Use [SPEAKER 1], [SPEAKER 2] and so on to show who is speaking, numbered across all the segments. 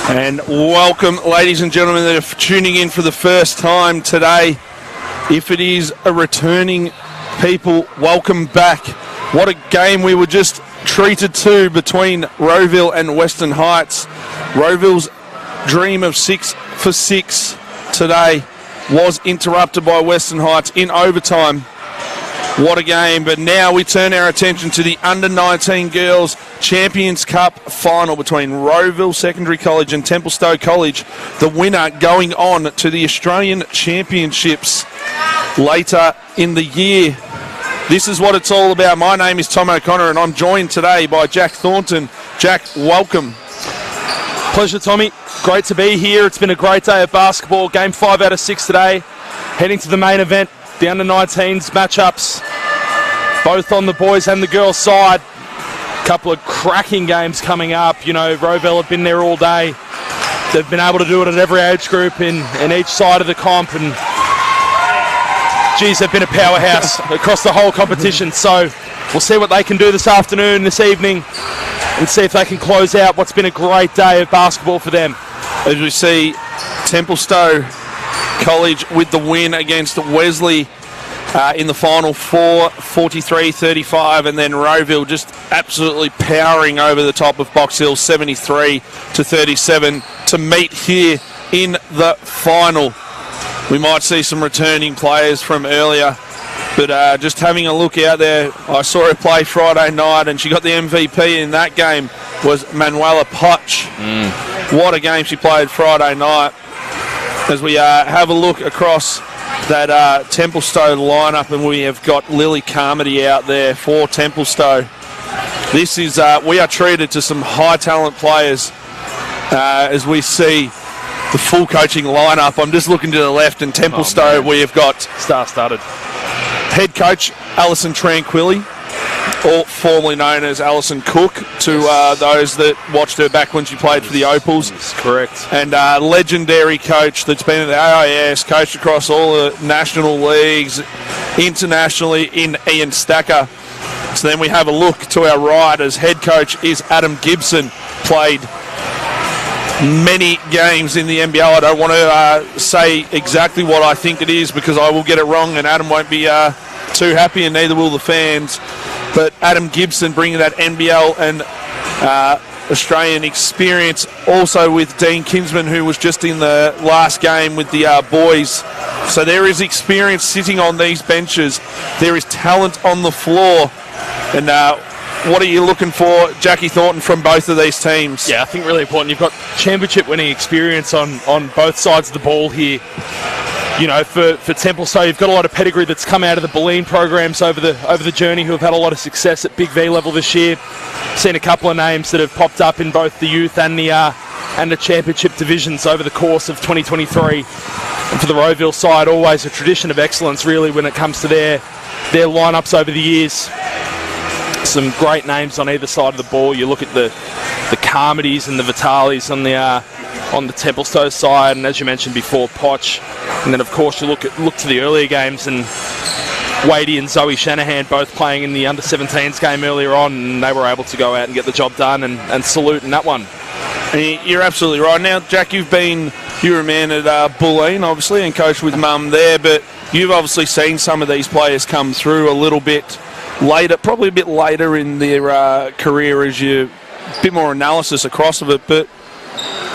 [SPEAKER 1] And welcome, ladies and gentlemen, that are tuning in for the first time today. If it is a returning people, welcome back. What a game we were just treated to between Rowville and Western Heights. Rowville's dream of 6 for 6 today was interrupted by Western Heights in overtime. What a game. But now we turn our attention to the Under-19 Girls Champions Cup final between Rowville Secondary College and Templestowe College. The winner going on to the Australian Championships later in the year. This is what it's all about. My name is Tom O'Connor and I'm joined today by Jack Thornton. Jack, welcome.
[SPEAKER 2] Pleasure, Tommy. Great to be here. It's been a great day of basketball. Game 5 out of 6 today. Heading to the main event, the Under-19s matchups, both on the boys and the girls side. A couple of cracking games coming up. You know, Rowville have been there all day. They've been able to do it at every age group in each side of the comp, and geez, they've been a powerhouse across the whole competition. So we'll see what they can do this afternoon, this evening, and see if they can close out what's been a great day of basketball for them.
[SPEAKER 1] As we see Templestowe College with the win against Wesley in the final 43-35, and then Rowville just absolutely powering over the top of Box Hill 73-37 to meet here in the final. We might see some returning players from earlier, but just having a look out there, I saw her play Friday night and she got the MVP in that game, was Manuela Potch. What a game she played Friday night. As we have a look across that Templestowe lineup, and we have got Lily Carmody out there for Templestowe. This is, we are treated to some high talent players as we see the full coaching lineup. I'm just looking to the left, and Templestowe, we have got
[SPEAKER 2] star-studded
[SPEAKER 1] head coach Alison Tranquilli, or formerly known as Alison Cook to those that watched her back when she played for the Opals.
[SPEAKER 2] That's correct.
[SPEAKER 1] And legendary coach that's been at the AIS, coached across all the national leagues, internationally, in Ian Stacker. So then we have a look to our right as head coach is Adam Gibson, played many games in the NBL. I don't want to say exactly what I think it is because I will get it wrong and Adam won't be too happy, and neither will the fans. But Adam Gibson bringing that NBL and Australian experience, also with Dean Kinsman, who was just in the last game with the boys. So there is experience sitting on these benches. There is talent on the floor. And what are you looking for, Jackie Thornton, from both of these teams?
[SPEAKER 2] Yeah, I think really important. You've got championship winning experience on both sides of the ball here. You know, for Templestowe, you've got a lot of pedigree that's come out of the Bulleen programs over the journey, who have had a lot of success at Big V level this year. Seen a couple of names that have popped up in both the youth and the championship divisions over the course of 2023. And for the Rowville side, always a tradition of excellence, really, when it comes to their lineups over the years. Some great names on either side of the ball. You look at the Carmodys and the Vitalis on the Templestowe side, and as you mentioned before, Potch. And then, of course, you look to the earlier games, and Wadey and Zoe Shanahan both playing in the under-17s game earlier on, and they were able to go out and get the job done and salute in that one.
[SPEAKER 1] And you're absolutely right. Now, Jack, you were a man at Bulleen, obviously, and coached with Mum there, but you've obviously seen some of these players come through a little bit later, probably a bit later in their career as you a bit more analysis across of it. But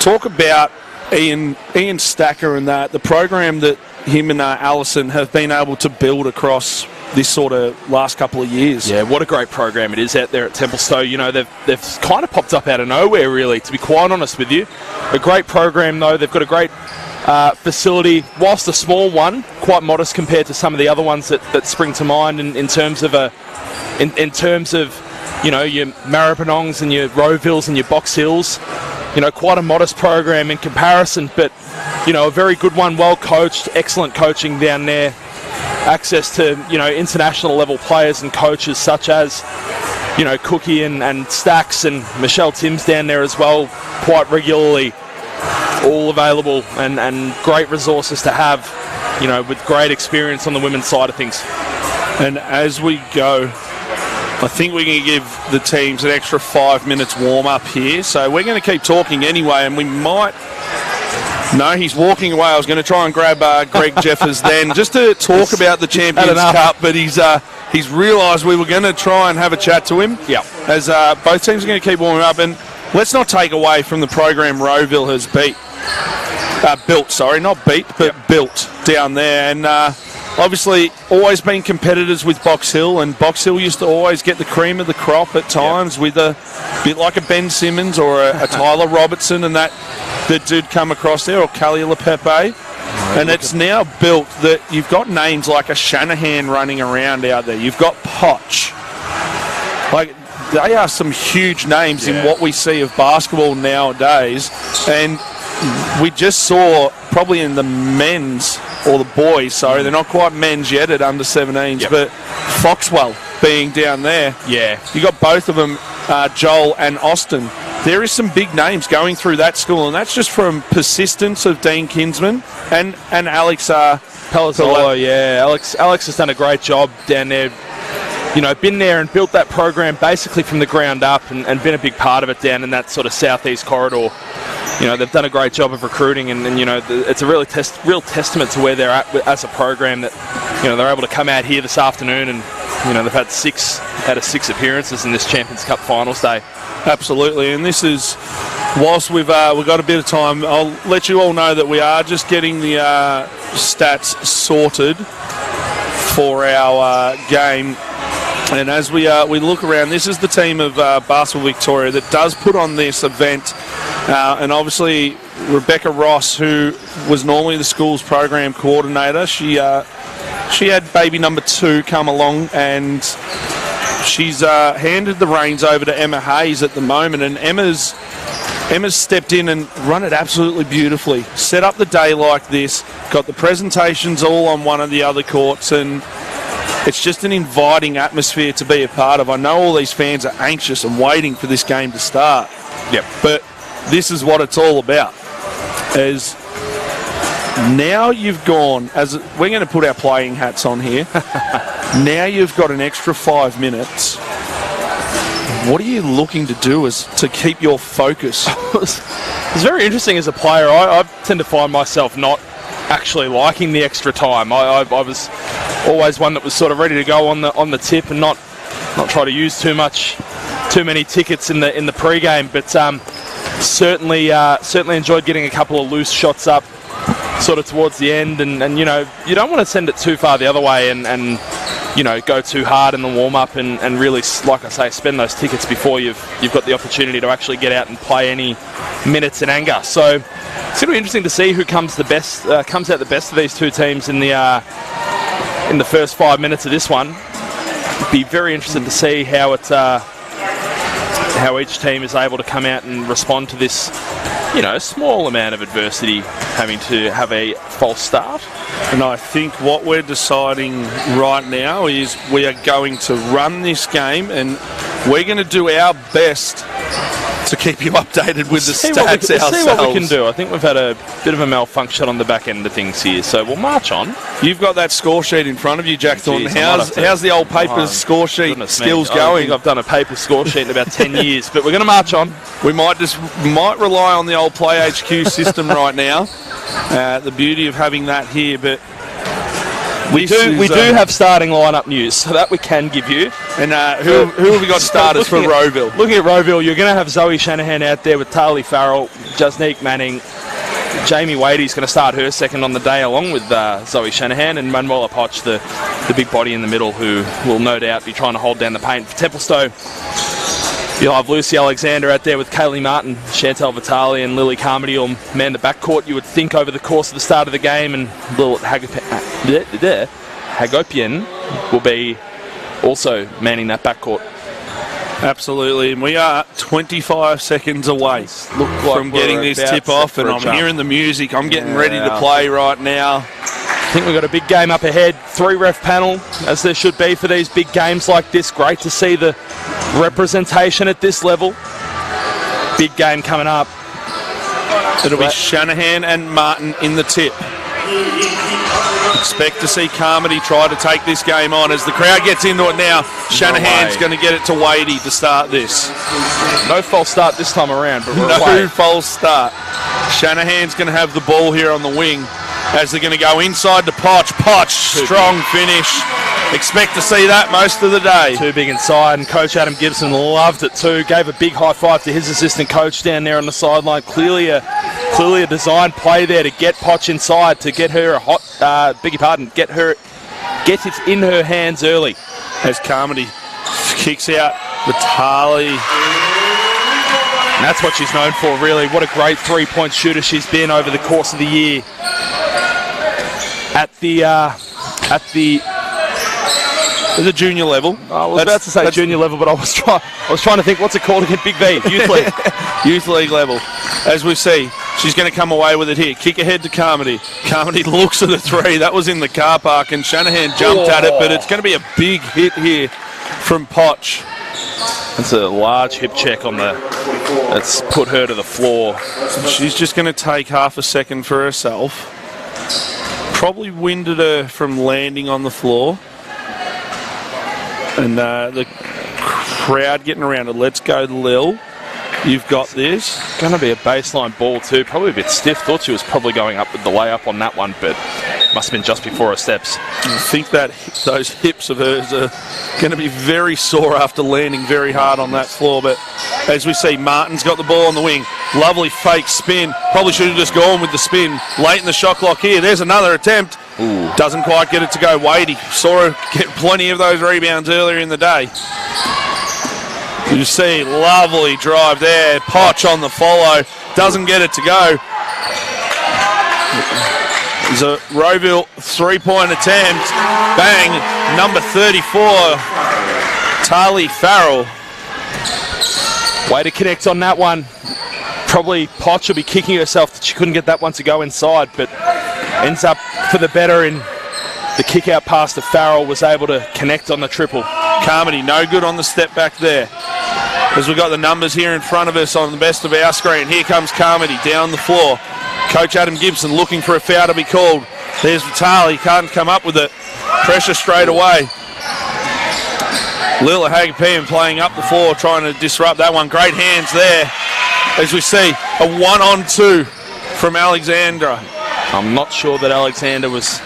[SPEAKER 1] talk about Ian Stacker and the program that him and Alison have been able to build across this sort of last couple of years.
[SPEAKER 2] Yeah, what a great program it is out there at Templestowe. You know, they've kind of popped up out of nowhere, really, to be quite honest with you. A great program, though. They've got a great facility, whilst a small one, quite modest compared to some of the other ones that spring to mind in terms of you know, your Maribyrnongs and your Rowvilles and your Box Hills. You know, quite a modest program in comparison, but, you know, a very good one, well coached, excellent coaching down there. Access to, you know, international level players and coaches such as, you know, Cookie and Stacks and Michelle Timms down there as well, quite regularly. All available and great resources to have, you know, with great experience on the women's side of things.
[SPEAKER 1] And as we go I think we're going to give the teams an extra 5 minutes warm-up here. So we're going to keep talking anyway, and we might... No, he's walking away. I was going to try and grab Greg Jeffers then just to talk about the Champions Cup, but he's realised we were going to try and have a chat to him.
[SPEAKER 2] Yeah.
[SPEAKER 1] As both teams are going to keep warming up, and let's not take away from the program Rowville has built down there, and obviously always been competitors with Box Hill, and Box Hill used to always get the cream of the crop at times with a bit like a Ben Simmons or a Tyler Robertson and that did come across there, or Kelly LePepe. And it's now built that you've got names like a Shanahan running around out there. You've got Potch. Like, they are some huge names in what we see of basketball nowadays. And we just saw, probably in the men's, or the boys, sorry, they're not quite men's yet at under 17s, but Foxwell being down there.
[SPEAKER 2] Yeah.
[SPEAKER 1] You got both of them, Joel and Austin. There is some big names going through that school, and that's just from persistence of Dean Kinsman and Alex
[SPEAKER 2] Palazzolo. Yeah, Alex has done a great job down there. You know, been there and built that program basically from the ground up, and been a big part of it down in that sort of southeast corridor. You know, they've done a great job of recruiting, and you know, it's a real testament to where they're at as a program that, you know, they're able to come out here this afternoon, and you know, they've had 6 out of 6 appearances in this Champions Cup Finals Day.
[SPEAKER 1] Absolutely, and this is, whilst we've got a bit of time, I'll let you all know that we are just getting the stats sorted for our game. And as we look around, this is the team of Basketball Victoria that does put on this event. And obviously, Rebecca Ross, who was normally the school's program coordinator, she had baby number 2 come along, and she's handed the reins over to Emma Hayes at the moment. And Emma's stepped in and run it absolutely beautifully. Set up the day like this, got the presentations all on one of the other courts, and it's just an inviting atmosphere to be a part of. I know all these fans are anxious and waiting for this game to start.
[SPEAKER 2] Yep.
[SPEAKER 1] But this is what it's all about. As now you've gone, as we're going to put our playing hats on here. Now you've got an extra 5 minutes. What are you looking to do to keep your focus?
[SPEAKER 2] It's very interesting as a player. I tend to find myself not actually liking the extra time. I was always one that was sort of ready to go on the tip and not try to use too many tickets in the pre-game, but certainly enjoyed getting a couple of loose shots up sort of towards the end, and you know, you don't want to send it too far the other way and you know, go too hard in the warm-up and really, like I say, spend those tickets before you've got the opportunity to actually get out and play any minutes in anger. So it's going to be interesting to see who comes out the best of these two teams in the first 5 minutes of this one. Be very interested to see how each team is able to come out and respond to this, you know, small amount of adversity, having to have a false start.
[SPEAKER 1] And I think what we're deciding right now is we are going to run this game, and we're going to do our best to keep you updated with the stats ourselves.
[SPEAKER 2] See what we can do. I think we've had a bit of a malfunction on the back end of things here, so we'll march on.
[SPEAKER 1] You've got that score sheet in front of you, Jack Thornton. How's the old paper score sheet skills going?
[SPEAKER 2] I think I've done a paper score sheet in about 10 years, but we're going to march on.
[SPEAKER 1] We might rely on the old Play HQ system right now. The beauty of having that here, but
[SPEAKER 2] we do have starting lineup news, so that we can give you.
[SPEAKER 1] And who have we got starters for Rowville?
[SPEAKER 2] Looking at Rowville, you're going to have Zoe Shanahan out there with Tali Farrell, Jasnique Manning. Jamie Wadey's going to start her second on the day, along with Zoe Shanahan, and Manuela Potch, the big body in the middle, who will no doubt be trying to hold down the paint for Templestowe. You'll have Lucy Alexander out there with Kaylee Martin, Chantal Vitale and Lily Carmody will man the backcourt, you would think, over the course of the start of the game, and Lil Hagopian will be also manning that backcourt.
[SPEAKER 1] Absolutely, and we are 25 seconds away from getting this tip off, and I'm hearing the music. I'm getting ready to play right now.
[SPEAKER 2] I think we've got a big game up ahead. 3-ref panel, as there should be for these big games like this. Great to see the representation at this level. Big game coming up.
[SPEAKER 1] It'll be Shanahan and Martin in the tip. Expect to see Carmody try to take this game on. As the crowd gets into it now, Shanahan's going to get it to Wadey to start this.
[SPEAKER 2] No false start this time around, but we're
[SPEAKER 1] No
[SPEAKER 2] away.
[SPEAKER 1] false start. Shanahan's going to have the ball here on the wing as they're going to go inside to Potch. Potch, strong finish. Expect to see that most of the day.
[SPEAKER 2] Too big inside, and Coach Adam Gibson loved it too. Gave a big high five to his assistant coach down there on the sideline. Clearly a design play there to get Potch inside, to get her a hot, get it in her hands early.
[SPEAKER 1] As Carmody kicks out the Tali.
[SPEAKER 2] And that's what she's known for, really. What a great three-point shooter she's been over the course of the year. At the
[SPEAKER 1] junior level.
[SPEAKER 2] I was about to say junior level, but I was trying to think, what's it called again? Big V, youth league.
[SPEAKER 1] Youth league level. As we see, she's going to come away with it here. Kick ahead to Carmody. Carmody looks at the three. That was in the car park, and Shanahan jumped at it, but it's going to be a big hit here from Potch.
[SPEAKER 2] That's a large hip check on that's put her to the floor.
[SPEAKER 1] She's just going to take half a second for herself. Probably winded her from landing on the floor. And the crowd getting around it. Let's go, Lil. You've got this.
[SPEAKER 2] Going to be a baseline ball too. Probably a bit stiff. Thought she was probably going up with the layup on that one, but must have been just before her steps.
[SPEAKER 1] I think that those hips of hers are going to be very sore after landing very hard on that floor. But as we see, Martin's got the ball on the wing. Lovely fake spin. Probably should have just gone with the spin late in the shot clock here. There's another attempt.
[SPEAKER 2] Ooh.
[SPEAKER 1] Doesn't quite get it to go. Wadey saw her get plenty of those rebounds earlier in the day. You see, lovely drive there. Potch on the follow. Doesn't get it to go. There's a Rowville three-point attempt. Bang. Number 34, Tali Farrell.
[SPEAKER 2] Way to connect on that one. Probably Potch will be kicking herself that she couldn't get that one to go inside, but ends up for the better in the kick-out pass to Farrell, was able to connect on the triple.
[SPEAKER 1] Carmody, no good on the step back there. As we've got the numbers here in front of us on the best of our screen. Here comes Carmody down the floor. Coach Adam Gibson looking for a foul to be called. There's Vitali, can't come up with it. Pressure straight away. Lila Hagapian playing up the floor, trying to disrupt that one. Great hands there. As we see, a 1-on-2 from Alexandra.
[SPEAKER 2] I'm not sure that Alexander was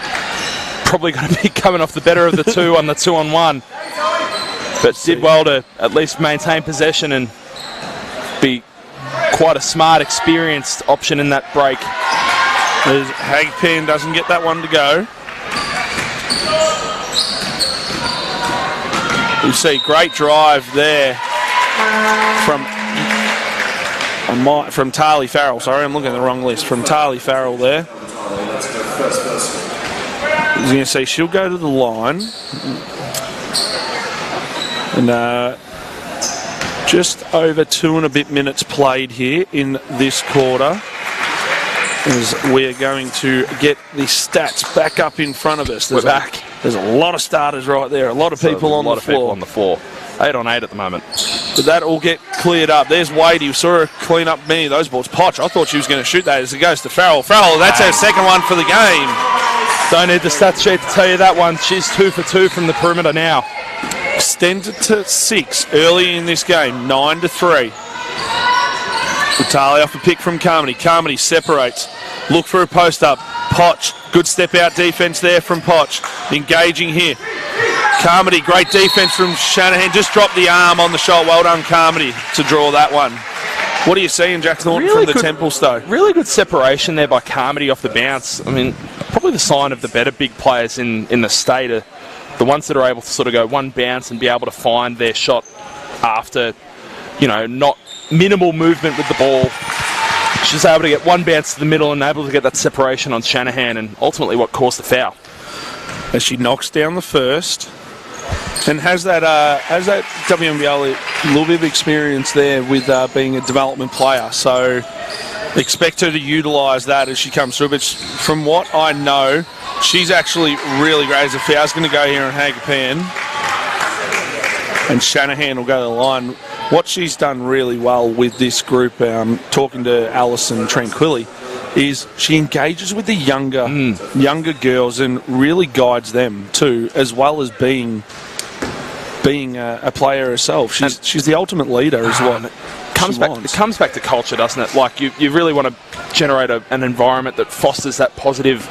[SPEAKER 2] probably going to be coming off the better of the two on the 2-on-1. But did well to at least maintain possession and be quite a smart, experienced option in that break.
[SPEAKER 1] As Hagpen doesn't get that one to go. You see, great drive there from Tali Farrell. Sorry, I'm looking at the wrong list. From Tali Farrell there. I was going to say she'll go to the line. And just over 2 and a bit minutes played here in this quarter, as we're going to get the stats back up in front of us.
[SPEAKER 2] We're back.
[SPEAKER 1] There's a lot of starters right there, a lot of people on the floor.
[SPEAKER 2] People on the floor. 8 on 8 at the moment.
[SPEAKER 1] But that will get cleared up. There's Wadey. We saw her clean up many of those balls. Potch, I thought she was going to shoot that as it goes to Farrell. Farrell, that's her second one for the game.
[SPEAKER 2] Don't need the stats sheet to tell you that one. She's 2 for 2 from the perimeter now.
[SPEAKER 1] Extended to 6 early in this game, 9-3. Vitali off a pick from Carmody. Carmody separates. Look for a post up. Potch, good step out defense there from Potch. Engaging here. Carmody, great defense from Shanahan. Just dropped the arm on the shot. Well done, Carmody, to draw that one. What are you seeing, Jack Thornton,
[SPEAKER 2] Really
[SPEAKER 1] from the Templestowe?
[SPEAKER 2] Really good separation there by Carmody off the bounce. I mean, probably the sign of the better big players in the state are the ones that are able to sort of go one bounce and be able to find their shot after, not minimal movement with the ball. She's able to get one bounce to the middle and able to get that separation on Shanahan, and ultimately what caused the foul.
[SPEAKER 1] As she knocks down the first and has that WNBL a little bit of experience there with being a development player. So expect her to utilise that as she comes through. But from what I know, she's actually really great. As a foul's going to go here on Hagapan, and Shanahan will go to the line. What she's done really well with this group, talking to Alison Tranquilli, is she engages with the younger girls and really guides them too, as well as being a player herself. She's the ultimate leader as well.
[SPEAKER 2] It comes back to culture, doesn't it? Like you really want to generate an environment that fosters that positive,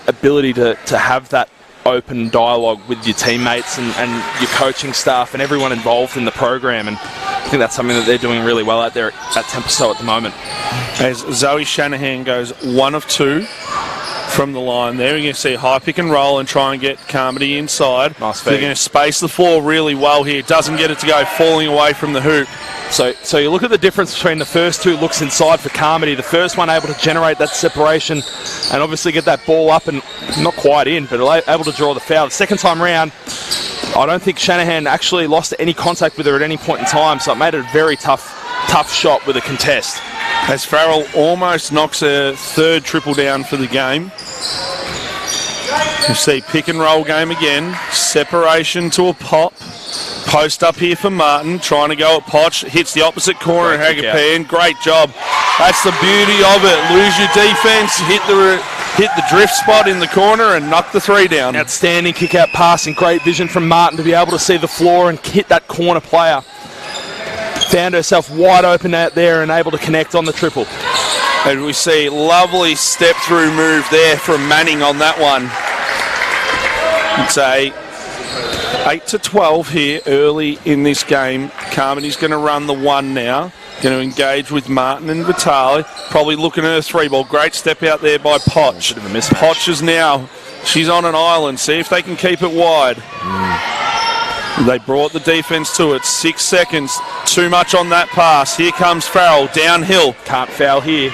[SPEAKER 2] ability to have that open dialogue with your teammates and your coaching staff and everyone involved in the program. And I think that's something that they're doing really well out there at Templestowe at the moment.
[SPEAKER 1] As Zoe Shanahan goes 1 of 2 from the line there, you're going to see high pick and roll and try and get Carmody inside.
[SPEAKER 2] Nice
[SPEAKER 1] They're
[SPEAKER 2] feed.
[SPEAKER 1] going to space the floor really well here. Doesn't get it to go, falling away from the hoop.
[SPEAKER 2] So you look at the difference between the first 2 looks inside for Carmody. The first one able to generate that separation and obviously get that ball up and not quite in, but able to draw the foul. The second time round, I don't think Shanahan actually lost any contact with her at any point in time, so it made it a very tough shot with a contest.
[SPEAKER 1] As Farrell almost knocks her 3rd triple down for the game. You see pick and roll game again. Separation to a pop. Post up here for Martin, trying to go at Potch. Hits the opposite corner at Hagapan. Great job. That's the beauty of it. Lose your defense, hit the drift spot in the corner and knock the 3 down.
[SPEAKER 2] Outstanding kick-out pass and great vision from Martin to be able to see the floor and hit that corner player. Found herself wide open out there and able to connect on the triple.
[SPEAKER 1] And we see lovely step-through move there from Manning on that one. It's a 8-12 here early in this game. Carmody's going to run the 1 now. Going to engage with Martin and Vitale. Probably looking at her 3 ball. Great step out there by Potch.
[SPEAKER 2] Bit of a mismatch.
[SPEAKER 1] Potch is now, she's on an island. See if they can keep it wide. They brought the defense to it. 6 seconds. Too much on that pass. Here comes Farrell. Downhill.
[SPEAKER 2] Can't foul here.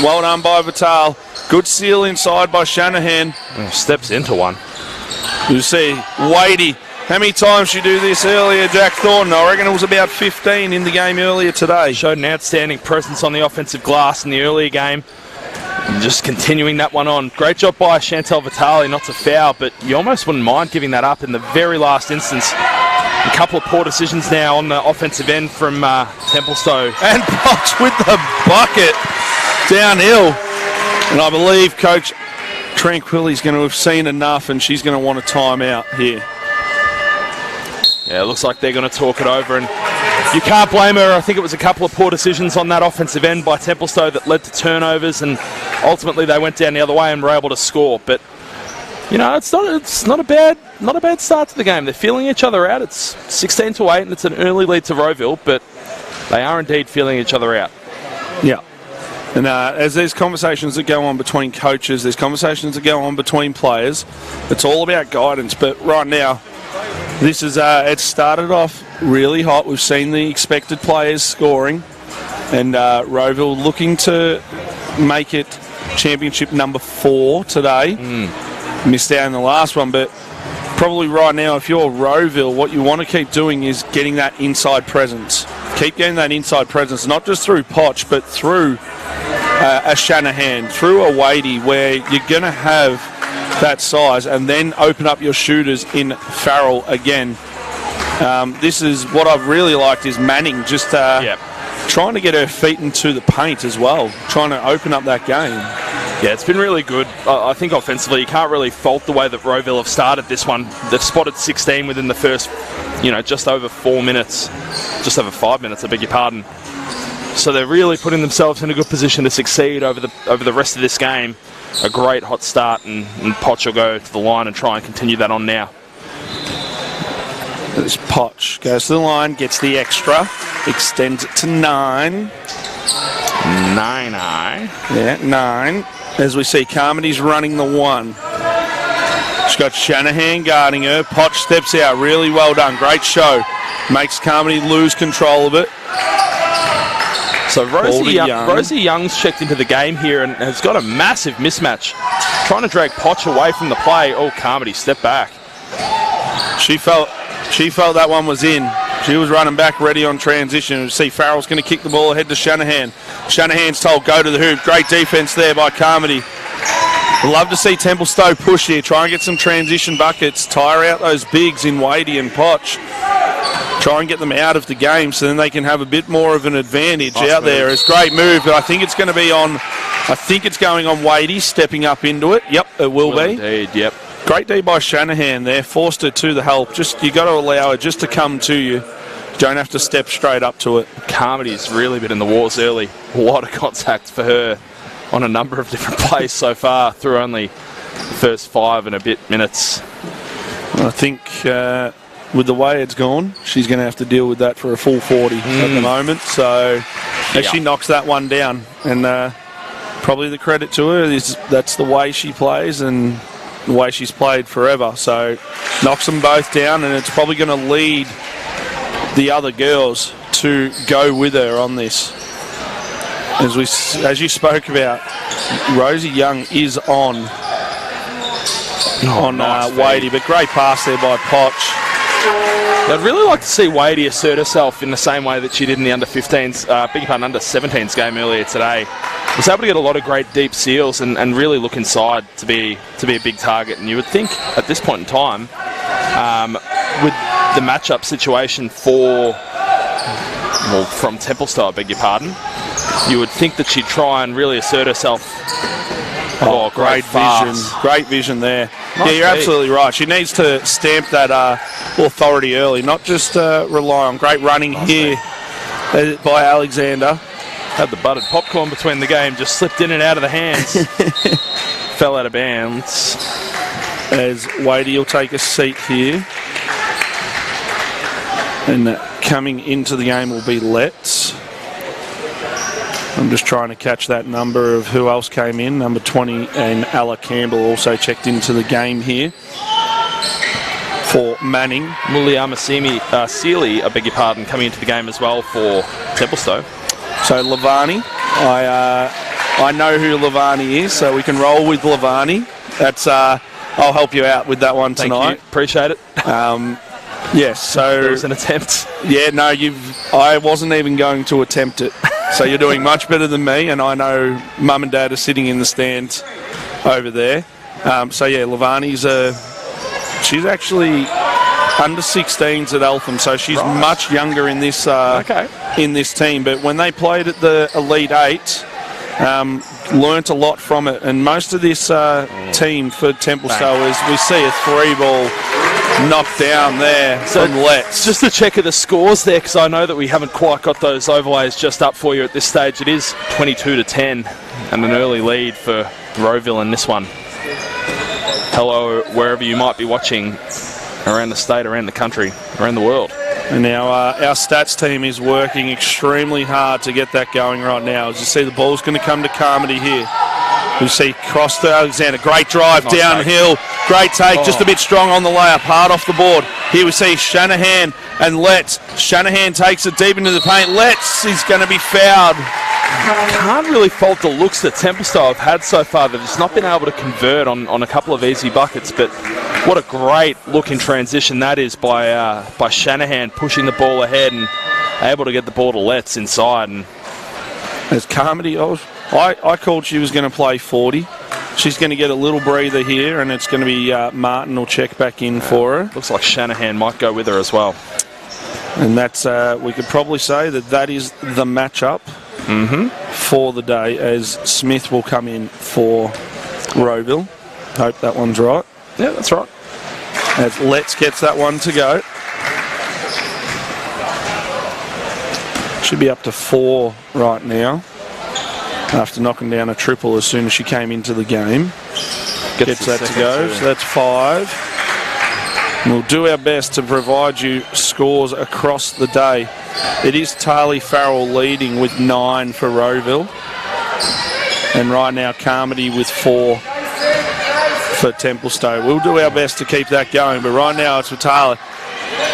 [SPEAKER 1] Well done by Vitale. Good seal inside by Shanahan.
[SPEAKER 2] Steps into one.
[SPEAKER 1] You see, Wadey. How many times did you do this earlier, Jack Thornton? I reckon it was about 15 in the game earlier today.
[SPEAKER 2] Showed an outstanding presence on the offensive glass in the earlier game. And just continuing that one on. Great job by Chantal Vitale not to foul, but you almost wouldn't mind giving that up in the very last instance. A couple of poor decisions now on the offensive end from Templestowe.
[SPEAKER 1] And Potch with the bucket downhill. And I believe Coach Tranquilli's going to have seen enough and she's going to want a timeout here.
[SPEAKER 2] Yeah, it looks like they're going to talk it over, and you can't blame her. I think it was a couple of poor decisions on that offensive end by Templestowe that led to turnovers, and ultimately they went down the other way and were able to score. But it's not a bad start to the game. They're feeling each other out. It's 16-8, and it's an early lead to Rowville, but they are indeed feeling each other out.
[SPEAKER 1] Yeah. And as there's conversations that go on between coaches, there's conversations that go on between players. It's all about guidance. But right now, this is it started off really hot. We've seen the expected players scoring, and Rowville looking to make it championship number 4 today. Missed out in the last one, but probably right now, if you're Rowville, what you want to keep doing is getting that inside presence. Keep getting that inside presence, not just through Potch, but through a Shanahan, through a Wadey, where you're going to have that size, and then open up your shooters in Farrell again. This is what I've really liked is Manning just trying to get her feet into the paint as well, trying to open up that game.
[SPEAKER 2] Yeah, it's been really good. I think offensively, you can't really fault the way that Rowville have started this one. They've spotted 16 within the first, just over 4 minutes, just over 5 minutes, I beg your pardon. So they're really putting themselves in a good position to succeed over the rest of this game. A great hot start, and Potch will go to the line and try and continue that on now.
[SPEAKER 1] This Potch goes to the line, gets the extra, extends it to 9.
[SPEAKER 2] 9.
[SPEAKER 1] Yeah, 9. As we see, Carmody's running the 1. She's got Shanahan guarding her. Potch steps out. Really well done. Great show. Makes Carmody lose control of it.
[SPEAKER 2] So Rosie Young's checked into the game here and has got a massive mismatch. Trying to drag Potch away from the play. Oh, Carmody, step back.
[SPEAKER 1] She felt that one was in. She was running back ready on transition. You see Farrell's going to kick the ball ahead to Shanahan. Shanahan's told go to the hoop. Great defense there by Carmody. Love to see Templestowe push here. Try and get some transition buckets. Tire out those bigs in Wadey and Potch. try and get them out of the game so then they can have a bit more of an advantage
[SPEAKER 2] Nice
[SPEAKER 1] out
[SPEAKER 2] move.
[SPEAKER 1] there. It's a great move, but I think it's going to be on, I think it's going on Wadey stepping up into it. Yep, it will be.
[SPEAKER 2] Indeed, yep.
[SPEAKER 1] Great D by Shanahan there, forced her to the help. Just, you got to allow her just to come to you. You don't have to step straight up to it.
[SPEAKER 2] Carmody's really been in the wars early. A lot of contact for her on a number of different plays so far through only the first 5 and a bit minutes.
[SPEAKER 1] I think with the way it's gone, she's going to have to deal with that for a full 40 at the moment. So as she knocks that one down, and probably the credit to her is that's the way she plays and the way she's played forever. So knocks them both down, and it's probably going to lead the other girls to go with her on this. As you spoke about, Rosie Young is on
[SPEAKER 2] nice
[SPEAKER 1] Wadey, but great pass there by Potch.
[SPEAKER 2] I'd really like to see Wadey assert herself in the same way that she did in the under 17s game earlier today. Was able to get a lot of great deep seals and really look inside to be a big target. And you would think at this point in time, with the matchup situation from Templestowe, I beg your pardon, you would think that she'd try and really assert herself.
[SPEAKER 1] Oh, great vision. Great vision there.
[SPEAKER 2] Nice
[SPEAKER 1] yeah, you're absolutely right. She needs to stamp that authority early, not just rely on great running here by Alexander.
[SPEAKER 2] Had the buttered popcorn between the game, just slipped in and out of the hands. Fell out of bounds.
[SPEAKER 1] As Wadey will take a seat here. And coming into the game will be Letts. I'm just trying to catch that number of who else came in. Number 20 and Ella Campbell also checked into the game here for Manning.
[SPEAKER 2] Muliama Sealy, I beg your pardon, coming into the game as well for Templestowe.
[SPEAKER 1] So Lavani, I know who Lavani is, so we can roll with Lavani. That's I'll help you out with that one tonight.
[SPEAKER 2] Thank you. Appreciate it.
[SPEAKER 1] Yes, so
[SPEAKER 2] There was an attempt.
[SPEAKER 1] Yeah, no, I wasn't even going to attempt it. So you're doing much better than me, and I know Mum and Dad are sitting in the stands over there. So yeah, Lavani's she's actually under 16s at Eltham, so she's much younger in this in this team. But when they played at the Elite 8, learnt a lot from it. And most of this team for Templestowe is we see a 3-ball knocked down there from Letts.
[SPEAKER 2] Just to check of the scores there, because I know that we haven't quite got those overlays just up for you at this stage. It is 22-10 and an early lead for Rowville in this one. Hello, wherever you might be watching around the state, around the country, around the world.
[SPEAKER 1] And now our stats team is working extremely hard to get that going right now. As you see, the ball's going to come to Carmody here. We see cross to Alexander. Great drive downhill. Great take. Just a bit strong on the layup. Hard off the board. Here we see Shanahan and Letts. Shanahan takes it deep into the paint. Letts is going to be fouled.
[SPEAKER 2] Can't really fault the looks that Templestowe have had so far. They've just not been able to convert on a couple of easy buckets. But what a great look in transition that is by Shanahan, pushing the ball ahead and able to get the ball to Letts inside. And
[SPEAKER 1] as Carmody, I called she was going to play 40. She's going to get a little breather here, and it's going to be Martin will check back in for her.
[SPEAKER 2] Looks like Shanahan might go with her as well.
[SPEAKER 1] And that's we could probably say that is the matchup for the day, as Smith will come in for Rowville. Hope that one's right.
[SPEAKER 2] Yeah, that's right.
[SPEAKER 1] As Letts gets that one to go. Should be up to 4 right now, after knocking down a triple as soon as she came into the game. Gets that to go, so that's 5. And we'll do our best to provide you scores across the day. It is Tarly Farrell leading with 9 for Rowville. And right now Carmody with 4 for Templestowe. We'll do our best to keep that going, but right now it's for Tarly.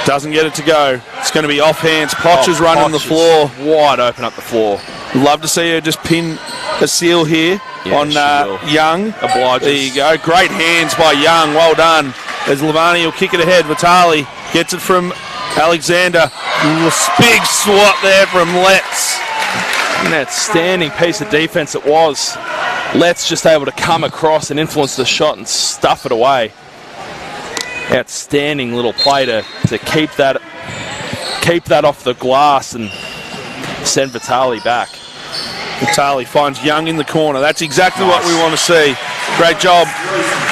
[SPEAKER 1] Doesn't get it to go. It's going to be off hands. Potch is running the floor.
[SPEAKER 2] Wide open up the floor.
[SPEAKER 1] Love to see her just pin a seal here on Young.
[SPEAKER 2] Obliges.
[SPEAKER 1] There you go. Great hands by Young. Well done. As Lavani will kick it ahead. Vitali gets it from Alexander. Big swat there from Letts.
[SPEAKER 2] An outstanding piece of defense it was. Letts just able to come across and influence the shot and stuff it away. Outstanding little play to keep that keep that off the glass and send Vitali back.
[SPEAKER 1] Vitali finds Young in the corner. That's exactly what we want to see. Great job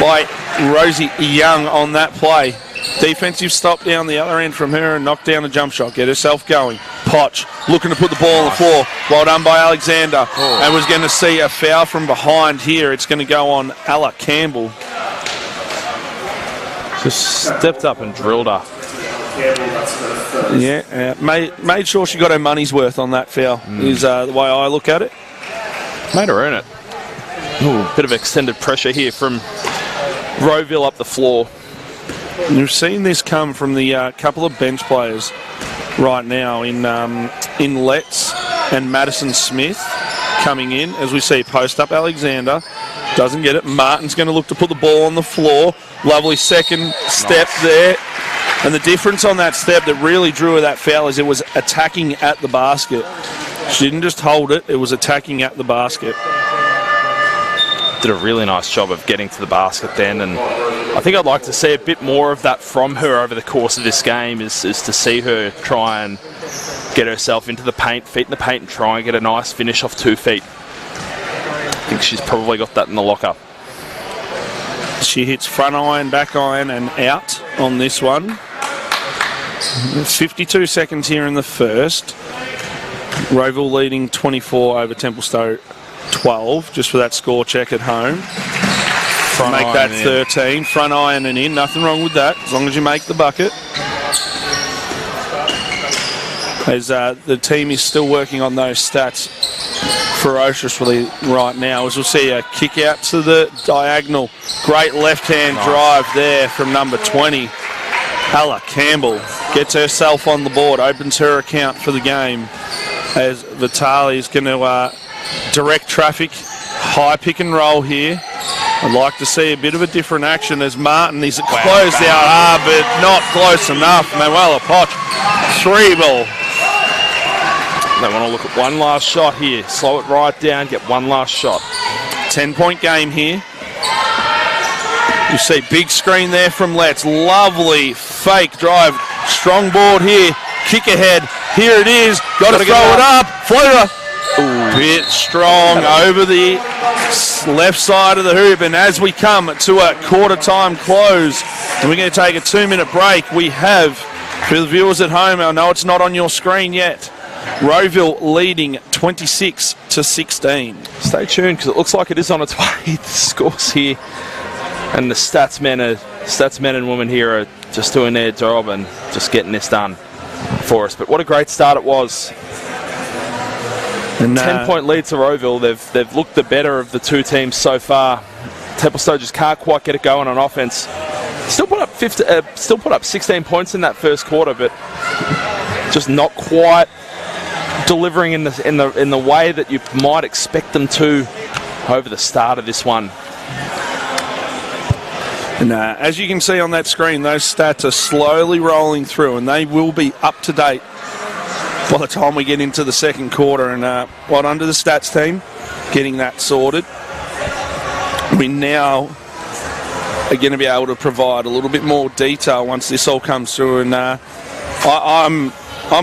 [SPEAKER 1] by Rosie Young on that play. Defensive stop down the other end from her and knock down a jump shot. Get herself going. Potch looking to put the ball on the floor. Well done by Alexander. And was going to see a foul from behind here. It's going to go on Ella Campbell.
[SPEAKER 2] Just stepped up and drilled her.
[SPEAKER 1] Yeah, made sure she got her money's worth on that foul, is the way I look at it.
[SPEAKER 2] Made her earn it. Ooh, bit of extended pressure here from Rowville up the floor.
[SPEAKER 1] You've seen this come from the couple of bench players right now in Letts and Madison Smith coming in. As we see, post up Alexander. Doesn't get it. Martin's going to look to put the ball on the floor. Lovely second step there. And the difference on that step that really drew her that foul is it was attacking at the basket. She didn't just hold it, it was attacking at the basket.
[SPEAKER 2] Did a really nice job of getting to the basket then, and I think I'd like to see a bit more of that from her over the course of this game, is to see her try and get herself into the paint, feet in the paint, and try and get a nice finish off 2 feet. I think she's probably got that in the locker.
[SPEAKER 1] She hits front iron, back iron, and out on this one. 52 seconds here in the first. Rowville leading 24 over Templestowe 12, just for that score check at home. Make that 13. Front iron and in. Nothing wrong with that, as long as you make the bucket. As the team is still working on those stats ferociously right now, as we'll see a kick out to the diagonal. Great left-hand drive there from number 20. Ella Campbell gets herself on the board, opens her account for the game, as Vitali is going to direct traffic, high pick and roll here. I'd like to see a bit of a different action as Martin is closed out, but not close enough. Manuela Potch, 3 ball.
[SPEAKER 2] They want to look at one last shot here. Slow it right down, get one last shot.
[SPEAKER 1] 10-point game here. You see big screen there from Letts. Lovely fake drive. Strong board here. Kick ahead. Here it is. Got to throw it up. Floater. Bit strong over the left side of the hoop. And as we come to a quarter time close, and we're going to take a 2-minute break, we have, for the viewers at home, I know it's not on your screen yet, Rowville leading 26-16.
[SPEAKER 2] Stay tuned, because it looks like it is on its way. The scores here, and the stats men and women here are just doing their job and just getting this done for us. But what a great start it was. And 10-point lead to Rowville. They've looked the better of the two teams so far. Templestowe just can't quite get it going on offense. Still put up 16 points in that first quarter, but just not quite delivering in the way that you might expect them to over the start of this one.
[SPEAKER 1] And as you can see on that screen, those stats are slowly rolling through, and they will be up to date by the time we get into the second quarter. And well done to the stats team getting that sorted. We now are going to be able to provide a little bit more detail once this all comes through. And I'm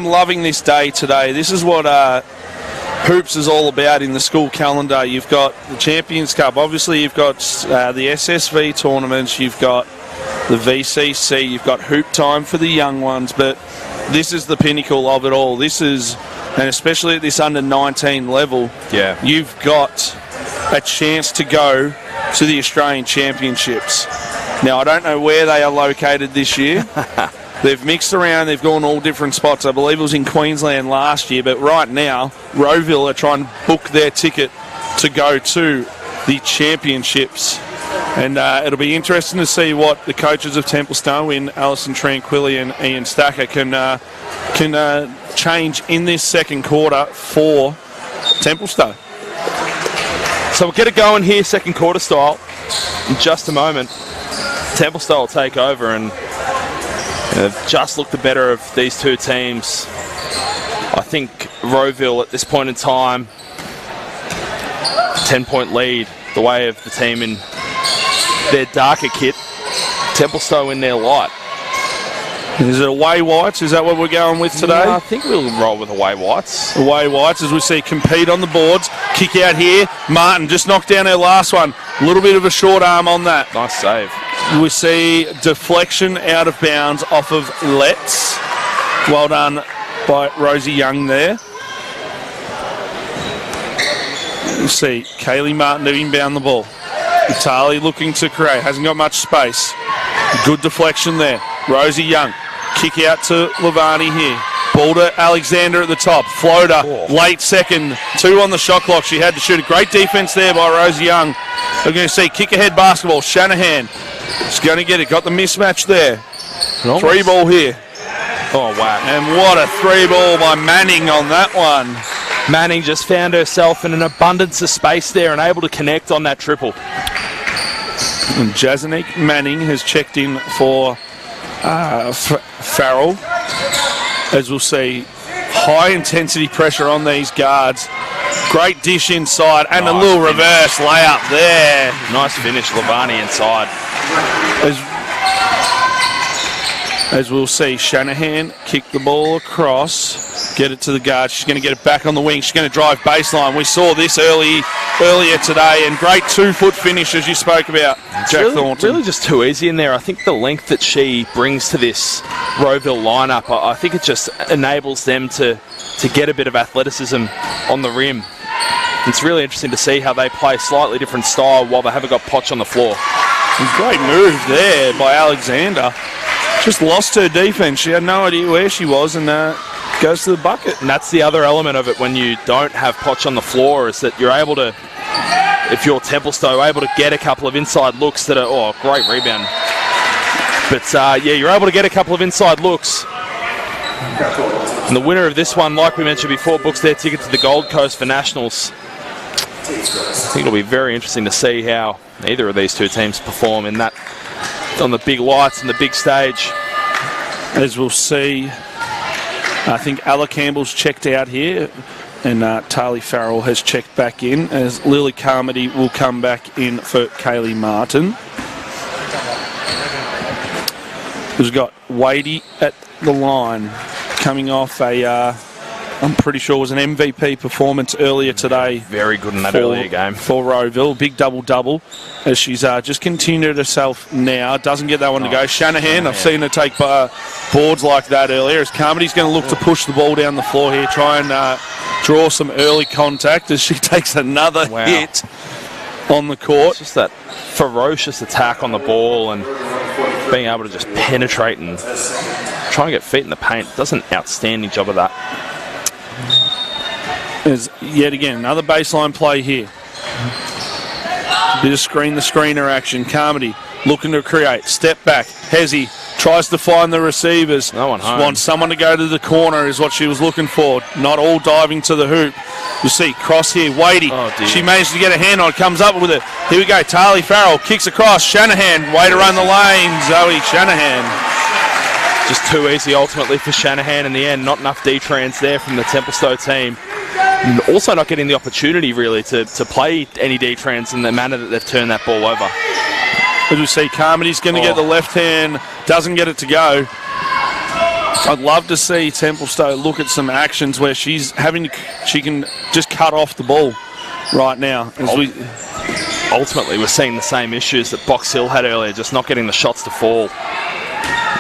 [SPEAKER 1] loving this day today. This is what hoops is all about in the school calendar. You've got the Champions Cup. Obviously, you've got the SSV tournaments. You've got the VCC. You've got hoop time for the young ones. But this is the pinnacle of it all. This is, and especially at this under-19 level, you've got a chance to go to the Australian Championships. Now, I don't know where they are located this year. They've mixed around. They've gone all different spots. I believe it was in Queensland last year, but right now, Rowville are trying to book their ticket to go to the Championships. And it'll be interesting to see what the coaches of Templestowe in Alison Tranquilli and Ian Stacker can change in this second quarter for Templestowe.
[SPEAKER 2] So we'll get it going here, second quarter style, in just a moment. Templestowe will take over, and they've just looked the better of these two teams. I think Rowville at this point in time, 10-point lead, the way of the team in their darker kit, Templestowe in their light.
[SPEAKER 1] Is it away whites? Is that what we're going with today?
[SPEAKER 2] I think we'll roll with away whites.
[SPEAKER 1] Away whites as we see compete on the boards. Kick out here. Martin just knocked down her last one. A little bit of a short arm on that.
[SPEAKER 2] Nice save.
[SPEAKER 1] We see deflection out of bounds off of Letts. Well done by Rosie Young there. You see Kaylee Martin to inbound the ball. Itali looking to create. Hasn't got much space. Good deflection there. Rosie Young. Kick out to Lavani here. Ball to Alexander at the top. Floater, late second. 2 on the shot clock. She had to shoot. A great defense there by Rosie Young. We're going to see kick ahead basketball. Shanahan is going to get it. Got the mismatch there. 3 ball here.
[SPEAKER 2] Oh, wow.
[SPEAKER 1] And what a 3 ball by Manning on that one.
[SPEAKER 2] Manning just found herself in an abundance of space there and able to connect on that triple.
[SPEAKER 1] And Jasonique Manning has checked in for Farrell. As we'll see, high intensity pressure on these guards. Great dish inside and a little reverse layup there.
[SPEAKER 2] Nice finish, Lavani inside.
[SPEAKER 1] As we'll see, Shanahan kick the ball across, get it to the guard. She's going to get it back on the wing. She's going to drive baseline. We saw this earlier today, and great 2-foot finish as you spoke about, Jack Thornton.
[SPEAKER 2] Really just too easy in there. I think the length that she brings to this Rowville lineup, I think it just enables them to get a bit of athleticism on the rim. It's really interesting to see how they play a slightly different style while they haven't got Potch on the floor.
[SPEAKER 1] Great move there by Alexander. Just lost her defense. She had no idea where she was and goes to the bucket.
[SPEAKER 2] And that's the other element of it when you don't have Potch on the floor, is that you're able to, if you're Templestowe, able to get a couple of inside looks that are, great rebound. But you're able to get a couple of inside looks. And the winner of this one, like we mentioned before, books their ticket to the Gold Coast for Nationals. I think it'll be very interesting to see how either of these two teams perform in that, on the big lights and the big stage.
[SPEAKER 1] As we'll see, I think Ella Campbell's checked out here and Tali Farrell has checked back in, as Lily Carmody will come back in for Kaylee Martin. We've got Wadey at the line coming off I'm pretty sure it was an MVP performance earlier today.
[SPEAKER 2] Very good in that earlier game.
[SPEAKER 1] For Rowville. Big double-double as she's just continued herself now. Doesn't get that one to go. Shanahan, I've seen her take boards like that earlier. As Carmody's going to look to push the ball down the floor here, try and draw some early contact as she takes another hit on the court.
[SPEAKER 2] It's just that ferocious attack on the ball and being able to just penetrate and try and get feet in the paint. Does an outstanding job of that.
[SPEAKER 1] There's yet again another baseline play here. Bit of screen-the-screener action. Carmody looking to create. Step back. Hezzy tries to find the receivers.
[SPEAKER 2] No one home.
[SPEAKER 1] Wants someone to go to the corner is what she was looking for. Not all diving to the hoop. You see, cross here. Wadey. She managed to get a hand on it. Comes up with it. Here we go. Tali Farrell kicks across. Shanahan. Way to run the lane. Zoe Shanahan.
[SPEAKER 2] Just too easy ultimately for Shanahan in the end. Not enough D-trans there from the Templestowe team. And also not getting the opportunity really to play any D-trans in the manner that they've turned that ball over.
[SPEAKER 1] As we see, Carmody's going to get the left hand. Doesn't get it to go. I'd love to see Templestowe look at some actions where she can just cut off the ball right now.
[SPEAKER 2] Ultimately, we're seeing the same issues that Box Hill had earlier, just not getting the shots to fall.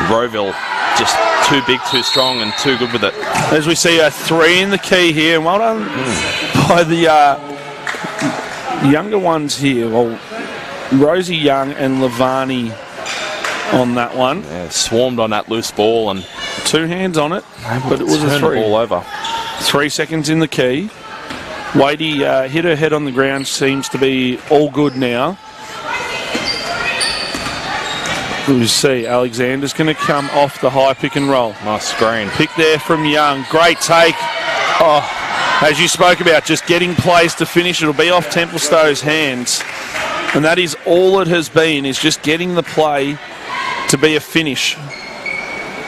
[SPEAKER 2] Rowville just too big, too strong, and too good with it.
[SPEAKER 1] As we see a 3 in the key here, and well done by the younger ones here. Well, Rosie Young and Lavani on that one.
[SPEAKER 2] Yeah, swarmed on that loose ball and
[SPEAKER 1] 2 hands on it, but it was a 3.
[SPEAKER 2] All over.
[SPEAKER 1] 3 seconds in the key. Wadey hit her head on the ground. Seems to be all good now. We see Alexander's going to come off the high pick and roll.
[SPEAKER 2] Nice screen.
[SPEAKER 1] Pick there from Young. Great take. As you spoke about, just getting plays to finish. It'll be off Templestowe's hands. And that is all it has been, is just getting the play to be a finish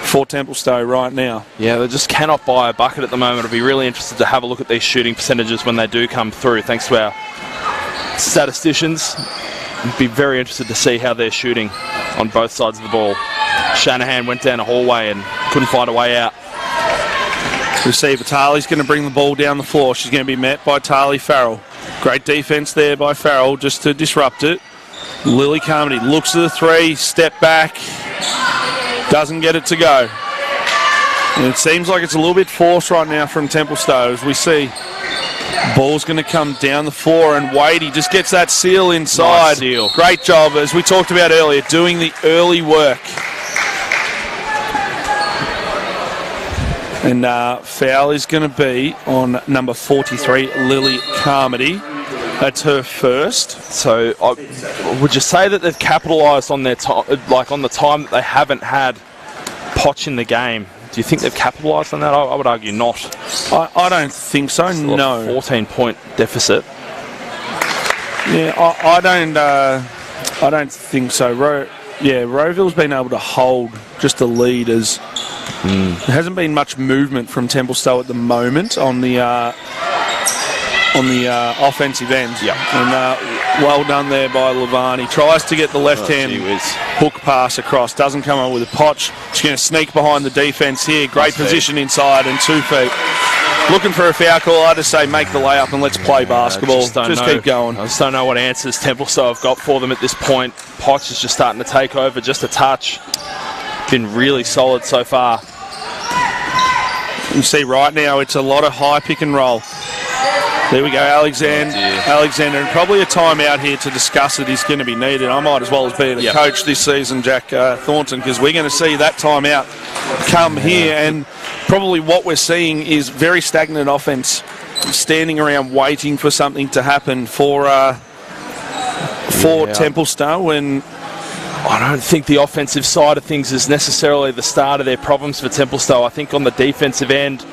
[SPEAKER 1] for Templestowe right now.
[SPEAKER 2] Yeah, they just cannot buy a bucket at the moment. I'll be really interested to have a look at these shooting percentages when they do come through, thanks to our statisticians. I'd be very interested to see how they're shooting on both sides of the ball. Shanahan went down a hallway and couldn't find a way out.
[SPEAKER 1] Receiver, Tarley's going to bring the ball down the floor. She's going to be met by Tarley Farrell. Great defence there by Farrell just to disrupt it. Lily Carmody looks at the three, step back, doesn't get it to go. And it seems like it's a little bit forced right now from Templestowe as we see. Ball's going to come down the floor and Wadey just gets that seal inside.
[SPEAKER 2] Nice seal.
[SPEAKER 1] Great job, as we talked about earlier, doing the early work. And foul is going to be on number 43, Lily Carmody. That's her first.
[SPEAKER 2] So would you say that they've capitalised on their time, like on the time that they haven't had Potch in the game? Do you think they've capitalised on that? I would argue not.
[SPEAKER 1] I don't think so. No.
[SPEAKER 2] 14-point deficit.
[SPEAKER 1] Yeah, I don't think so. Rowville's been able to hold just the lead as there hasn't been much movement from Templestowe at the moment on the offensive end.
[SPEAKER 2] Yeah.
[SPEAKER 1] And well done there by Lavani. Tries to get the left-hand hook pass across. Doesn't come up with a Potch. She's going to sneak behind the defence here. Great position inside and 2 feet. Looking for a foul call. I just say make the layup and let's play basketball. Just keep going.
[SPEAKER 2] I just don't know what answers Templestowe have got for them at this point. Potch is just starting to take over just a touch. Been really solid so far.
[SPEAKER 1] You see right now it's a lot of high pick and roll. There we go, Alexander. And probably a timeout here to discuss it is going to be needed. I might as well as be the coach this season, Jack Thornton, because we're going to see that timeout come here. And probably what we're seeing is very stagnant offense, standing around waiting for something to happen for Templestowe. And
[SPEAKER 2] I don't think the offensive side of things is necessarily the start of their problems for Templestowe. I think on the defensive end,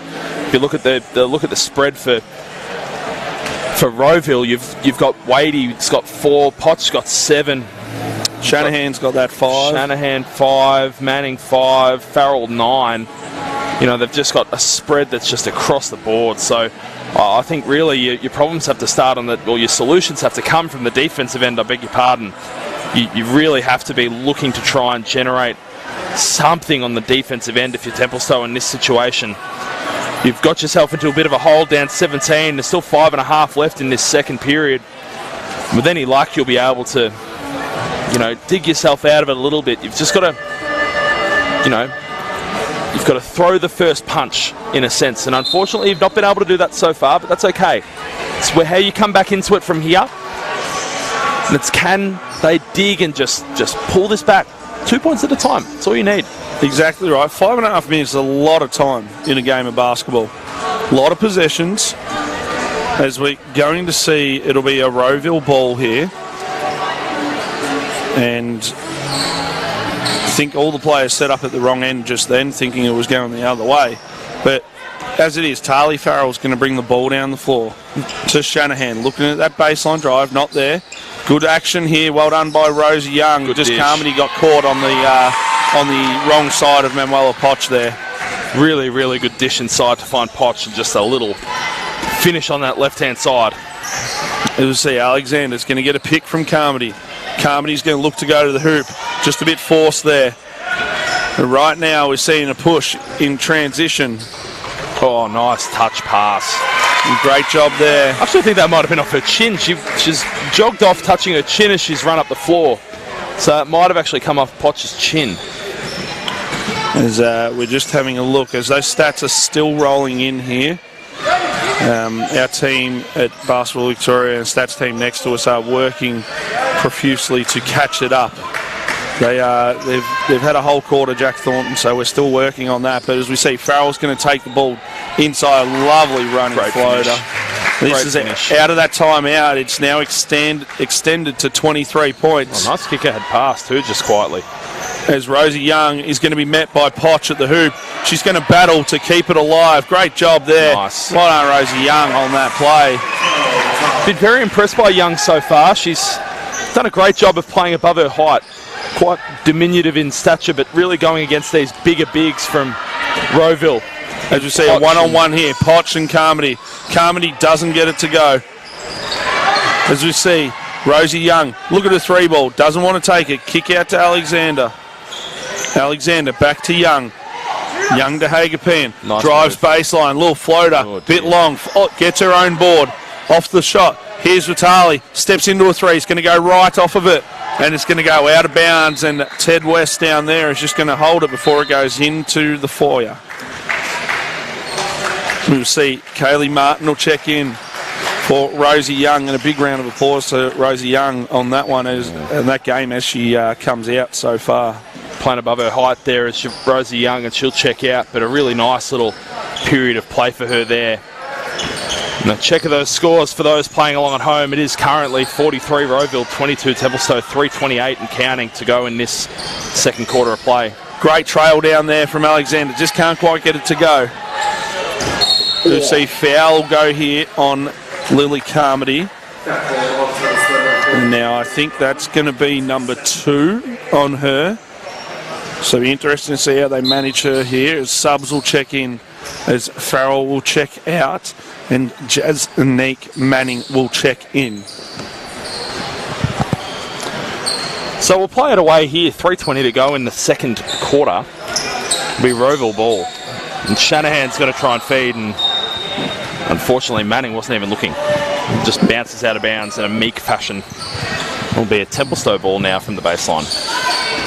[SPEAKER 2] if you look at the spread for Rowville, you've got Wadey's got 4, Potts got 7,
[SPEAKER 1] Shanahan's got that 5.
[SPEAKER 2] Shanahan 5, Manning 5, Farrell 9. You know, they've just got a spread that's just across the board. So I think really your problems have to start on that, or your solutions have to come from the defensive end. I beg your pardon. You really have to be looking to try and generate something on the defensive end if you're Templestowe in this situation. You've got yourself into a bit of a hole down 17. There's still 5.5 left in this second period. With any luck, you'll be able to, dig yourself out of it a little bit. You've just got to, you've got to throw the first punch in a sense. And unfortunately, you've not been able to do that so far, but that's okay. It's how you come back into it from here. And it's can they dig and just pull this back 2 points at a time. That's all you need.
[SPEAKER 1] Exactly right. 5.5 minutes is a lot of time in a game of basketball. A lot of possessions. As we're going to see, it'll be a Rowville ball here. And I think all the players set up at the wrong end just then, thinking it was going the other way. But as it is, Tarley Farrell's going to bring the ball down the floor to Shanahan. Looking at that baseline drive, not there. Good action here. Well done by Rosie Young.
[SPEAKER 2] Good
[SPEAKER 1] just
[SPEAKER 2] dish.
[SPEAKER 1] Carmody got caught on the wrong side of Manuela Potch there.
[SPEAKER 2] Really, really good dish inside to find Potch and just a little finish on that left-hand side.
[SPEAKER 1] As we see, Alexander's going to get a pick from Carmody. Carmody's going to look to go to the hoop. Just a bit forced there. But right now we're seeing a push in transition.
[SPEAKER 2] Oh, nice touch pass.
[SPEAKER 1] Great job there.
[SPEAKER 2] I actually think that might have been off her chin. She's jogged off touching her chin as she's run up the floor. So it might have actually come off Potch's chin.
[SPEAKER 1] As we're just having a look, as those stats are still rolling in here. Our team at Basketball Victoria and stats team next to us are working profusely to catch it up. They've had a whole quarter, Jack Thornton, so we're still working on that. But as we see, Farrell's going to take the ball inside. Lovely running floater. This is out of that timeout. It's now extended to 23 points.
[SPEAKER 2] Oh, nice kick ahead pass too, just quietly.
[SPEAKER 1] As Rosie Young is going to be met by Potch at the hoop. She's going to battle to keep it alive. Great job there.
[SPEAKER 2] Nice.
[SPEAKER 1] Well done, Rosie Young, on that play.
[SPEAKER 2] Been very impressed by Young so far. She's done a great job of playing above her height. Quite diminutive in stature, but really going against these bigger bigs from Rowville.
[SPEAKER 1] As we see, a one-on-one here, Potch and Carmody. Carmody doesn't get it to go. As we see, Rosie Young, look at the 3 ball, doesn't want to take it. Kick out to Alexander. Alexander back to Young. Young to Hagerpan.
[SPEAKER 2] Nice
[SPEAKER 1] drives
[SPEAKER 2] move.
[SPEAKER 1] baseline. Little floater.
[SPEAKER 2] Oh,
[SPEAKER 1] bit
[SPEAKER 2] dear.
[SPEAKER 1] long. Gets her own board. Off the shot. Here's Vitali. Steps into a three. He's going to go right off of it. And it's going to go out of bounds. And Ted West down there is just going to hold it before it goes into the foyer. We'll see Kaylee Martin will check in for Rosie Young, and a big round of applause to Rosie Young on that one and that game as she comes out so far.
[SPEAKER 2] Playing above her height there is Rosie Young, and she'll check out, but a really nice little period of play for her there. And a check of those scores for those playing along at home. It is currently 43 Rowville, 22 Templestowe, 3:28 and counting to go in this second quarter of play.
[SPEAKER 1] Great trail down there from Alexander, just can't quite get it to go. We'll see foul go here on Lily Carmody. And now I think that's going to be number 2 on her. So it'll be interesting to see how they manage her here as subs will check in, as Farrell will check out, and Jasnique Manning will check in.
[SPEAKER 2] So we'll play it away here, 3:20 to go in the second quarter. It'll be Rowville ball. And Shanahan's got to try and feed, and unfortunately Manning wasn't even looking. Just bounces out of bounds in a meek fashion. It'll be a Templestowe ball now from the baseline.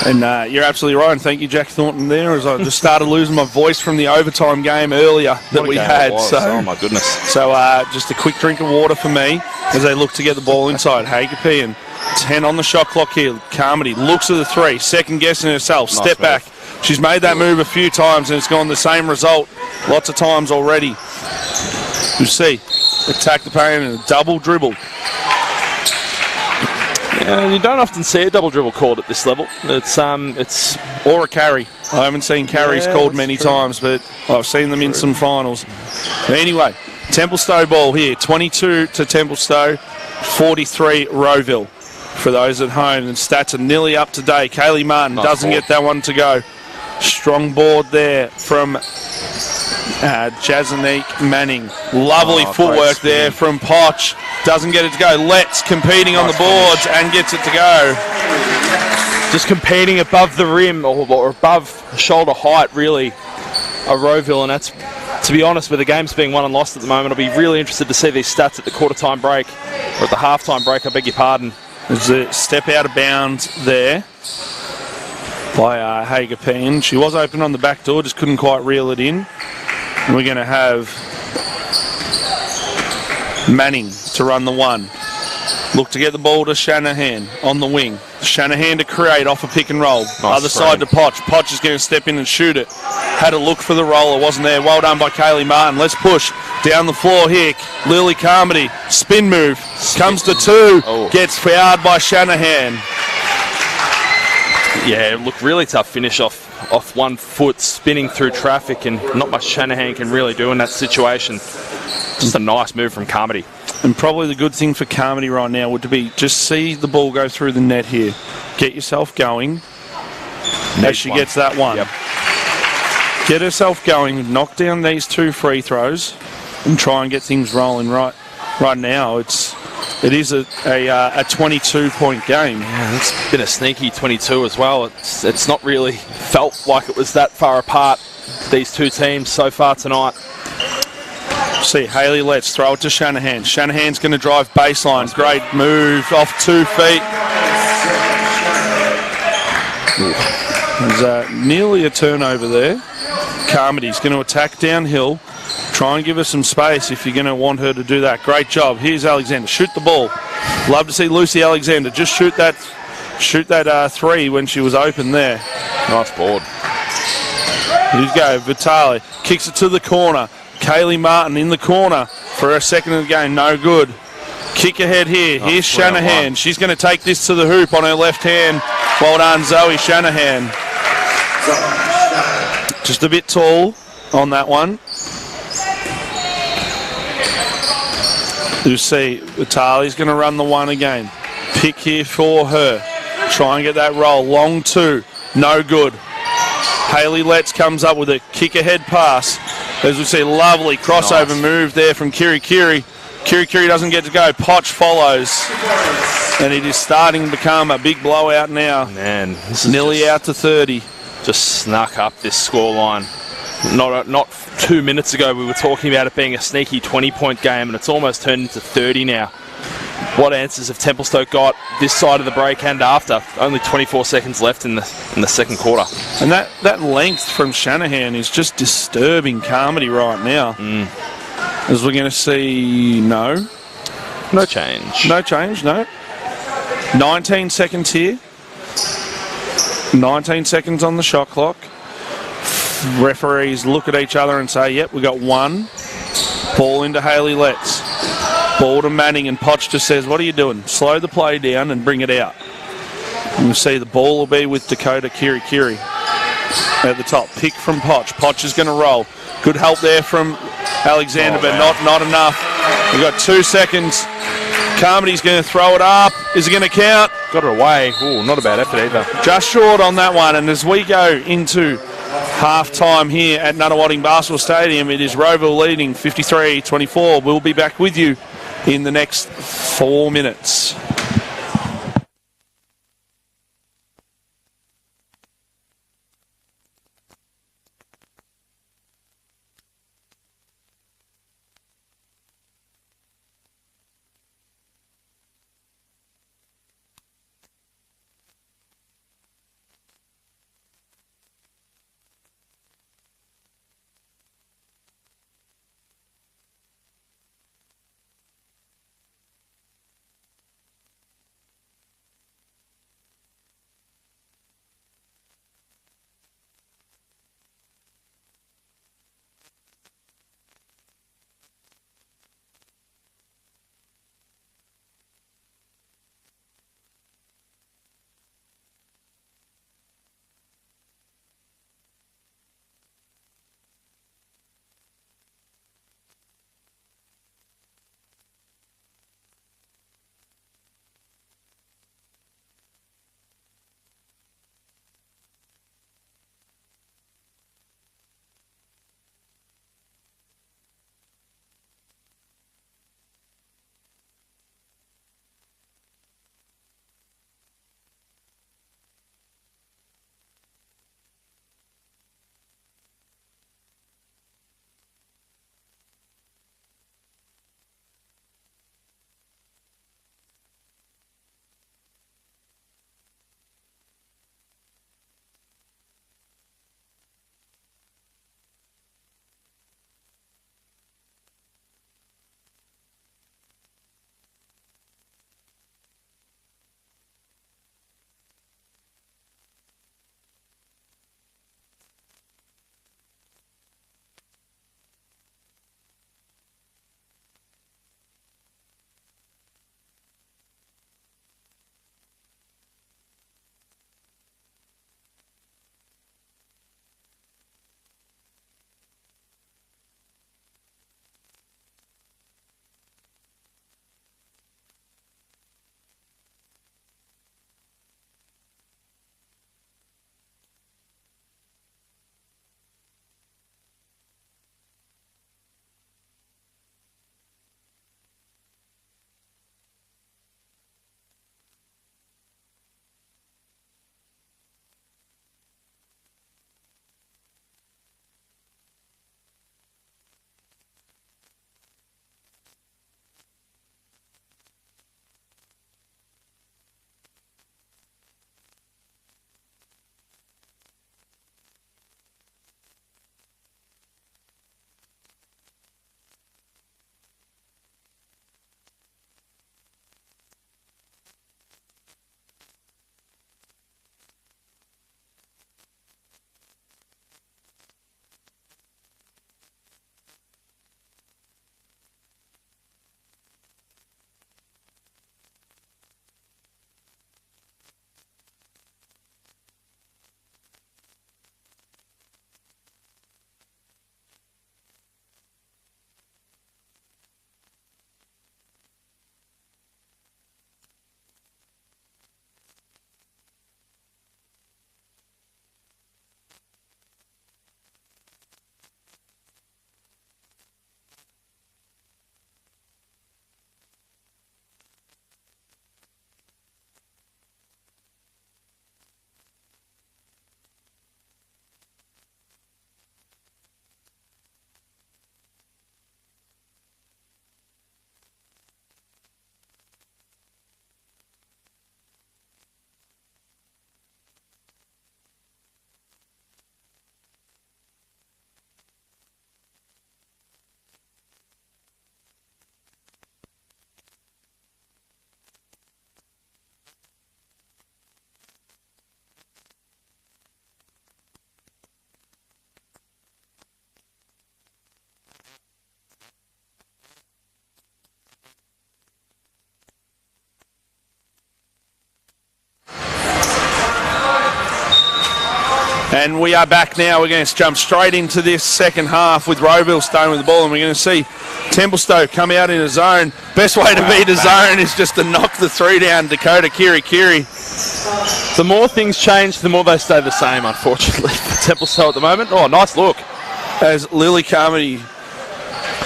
[SPEAKER 1] And you're absolutely right, and thank you, Jack Thornton, there, as I just started losing my voice from the overtime game earlier that we had. So,
[SPEAKER 2] oh my goodness.
[SPEAKER 1] So just a quick drink of water for me as they look to get the ball inside. Hagerpy and 10 on the shot clock here. Carmody looks at the three, second guessing herself,
[SPEAKER 2] Nice
[SPEAKER 1] step
[SPEAKER 2] move.
[SPEAKER 1] back. She's made that move a few times and it's gone the same result lots of times already. You see, attack the paint and a double dribble.
[SPEAKER 2] You don't often see a double dribble called at this level. It's
[SPEAKER 1] Or a carry. I haven't seen carries called
[SPEAKER 2] that's
[SPEAKER 1] many
[SPEAKER 2] true.
[SPEAKER 1] times, but I've seen them in some finals. Anyway, Templestowe ball here, 22 to Templestowe, 43 Rowville. For those at home, and stats are nearly up to date. Kaylee Martin
[SPEAKER 2] Nice
[SPEAKER 1] doesn't
[SPEAKER 2] ball.
[SPEAKER 1] get that one to go. Strong board there from Jasnique Manning. Lovely
[SPEAKER 2] great
[SPEAKER 1] footwork
[SPEAKER 2] spin.
[SPEAKER 1] there from Potch. Doesn't get it to go. Let's competing on the
[SPEAKER 2] Nice
[SPEAKER 1] boards and gets it to go.
[SPEAKER 2] just competing above the rim or above shoulder height, really, a Rowville, and that's, to be honest, with the games being won and lost at the moment, I'll be really interested to see these stats at the quarter-time break, or at the half-time break, I beg your pardon.
[SPEAKER 1] There's a step out of bounds there by Hagerpeen. She was open on the back door, just couldn't quite reel it in. And we're going to have Manning to run the one. Look to get the ball to Shanahan on the wing. Shanahan to create off a pick and roll. Other side to Potch. Potch is going to step in and shoot it. Had a look for the roll. It wasn't there. Well done by Kaylee Martin. Let's push down the floor here. Lily Carmody. Spin move. Comes to 2.
[SPEAKER 2] Oh.
[SPEAKER 1] Gets fouled by Shanahan.
[SPEAKER 2] Yeah, look, really tough finish off 1 foot, spinning through traffic, and not much Shanahan can really do in that situation. Just a nice move from Carmody.
[SPEAKER 1] And probably the good thing for Carmody right now would be just see the ball go through the net here. Get yourself going as she gets that one.
[SPEAKER 2] Yep.
[SPEAKER 1] Get herself going, knock down these 2 free throws and try and get things rolling right now. It is a 22-point game.
[SPEAKER 2] Yeah, it's been a sneaky 22 as well. It's not really felt like it was that far apart, these two teams so far tonight.
[SPEAKER 1] See, Haley Letts throw it to Shanahan. Shanahan's going to drive baseline. Great move off 2 feet. There's nearly a turnover there. Carmody's going to attack downhill. Try and give her some space if you're going to want her to do that. Great job. Here's Alexander. Shoot the ball. Love to see Lucy Alexander just shoot that 3 when she was open there.
[SPEAKER 2] Nice board.
[SPEAKER 1] Here you go. Vitali kicks it to the corner. Kaylee Martin in the corner for her second of the game. No good. Kick ahead here. Here's Shanahan. She's going to take this to the hoop on her left hand. Well done, Zoe Shanahan. Just a bit tall on that one. You see, Vitali's going to run the one again. Pick here for her. Try and get that roll. Long 2. No good. Haley Letts comes up with a kick ahead pass. As we see, lovely crossover move there from Kiri Kiri. Kiri Kiri doesn't get to go. Potch follows. And it is starting to become a big blowout now.
[SPEAKER 2] Man, this is
[SPEAKER 1] nearly out to 30.
[SPEAKER 2] just snuck up this scoreline. Not 2 minutes ago we were talking about it being a sneaky 20-point game, and it's almost turned into 30 now. What answers have Templestowe got this side of the break and after? Only 24 seconds left in the second quarter.
[SPEAKER 1] And that length from Shanahan is just disturbing Carmody right now. As we're going to see no change. No change, no. 19 seconds here. 19 seconds on the shot clock. Referees look at each other and say, yep, we got one. Ball into Haley Letts. Ball to Manning, and Potch just says, what are you doing? Slow the play down and bring it out. And you'll see the ball will be with Dakota Kiri at the top. Pick from Potch. Potch is going to roll. Good help there from Alexander, but not enough. We've got 2 seconds. Carmody's going to throw it up. Is it going to count?
[SPEAKER 2] Got it away. Ooh, not a bad effort either.
[SPEAKER 1] Just short on that one. And as we go into half-time here at Nunawading Basketball Stadium, it is Rowville leading 53-24. We'll be back with you in the next 4 minutes. And we are back now. We're going to jump straight into this second half with Rowville staying with the ball, and we're going to see Templestowe come out in a zone. Best way to beat a zone is just to knock the three down. Dakota Kiri.
[SPEAKER 2] The more things change, the more they stay the same, unfortunately, for Templestowe at the moment. Oh, nice look.
[SPEAKER 1] As Lily Carmody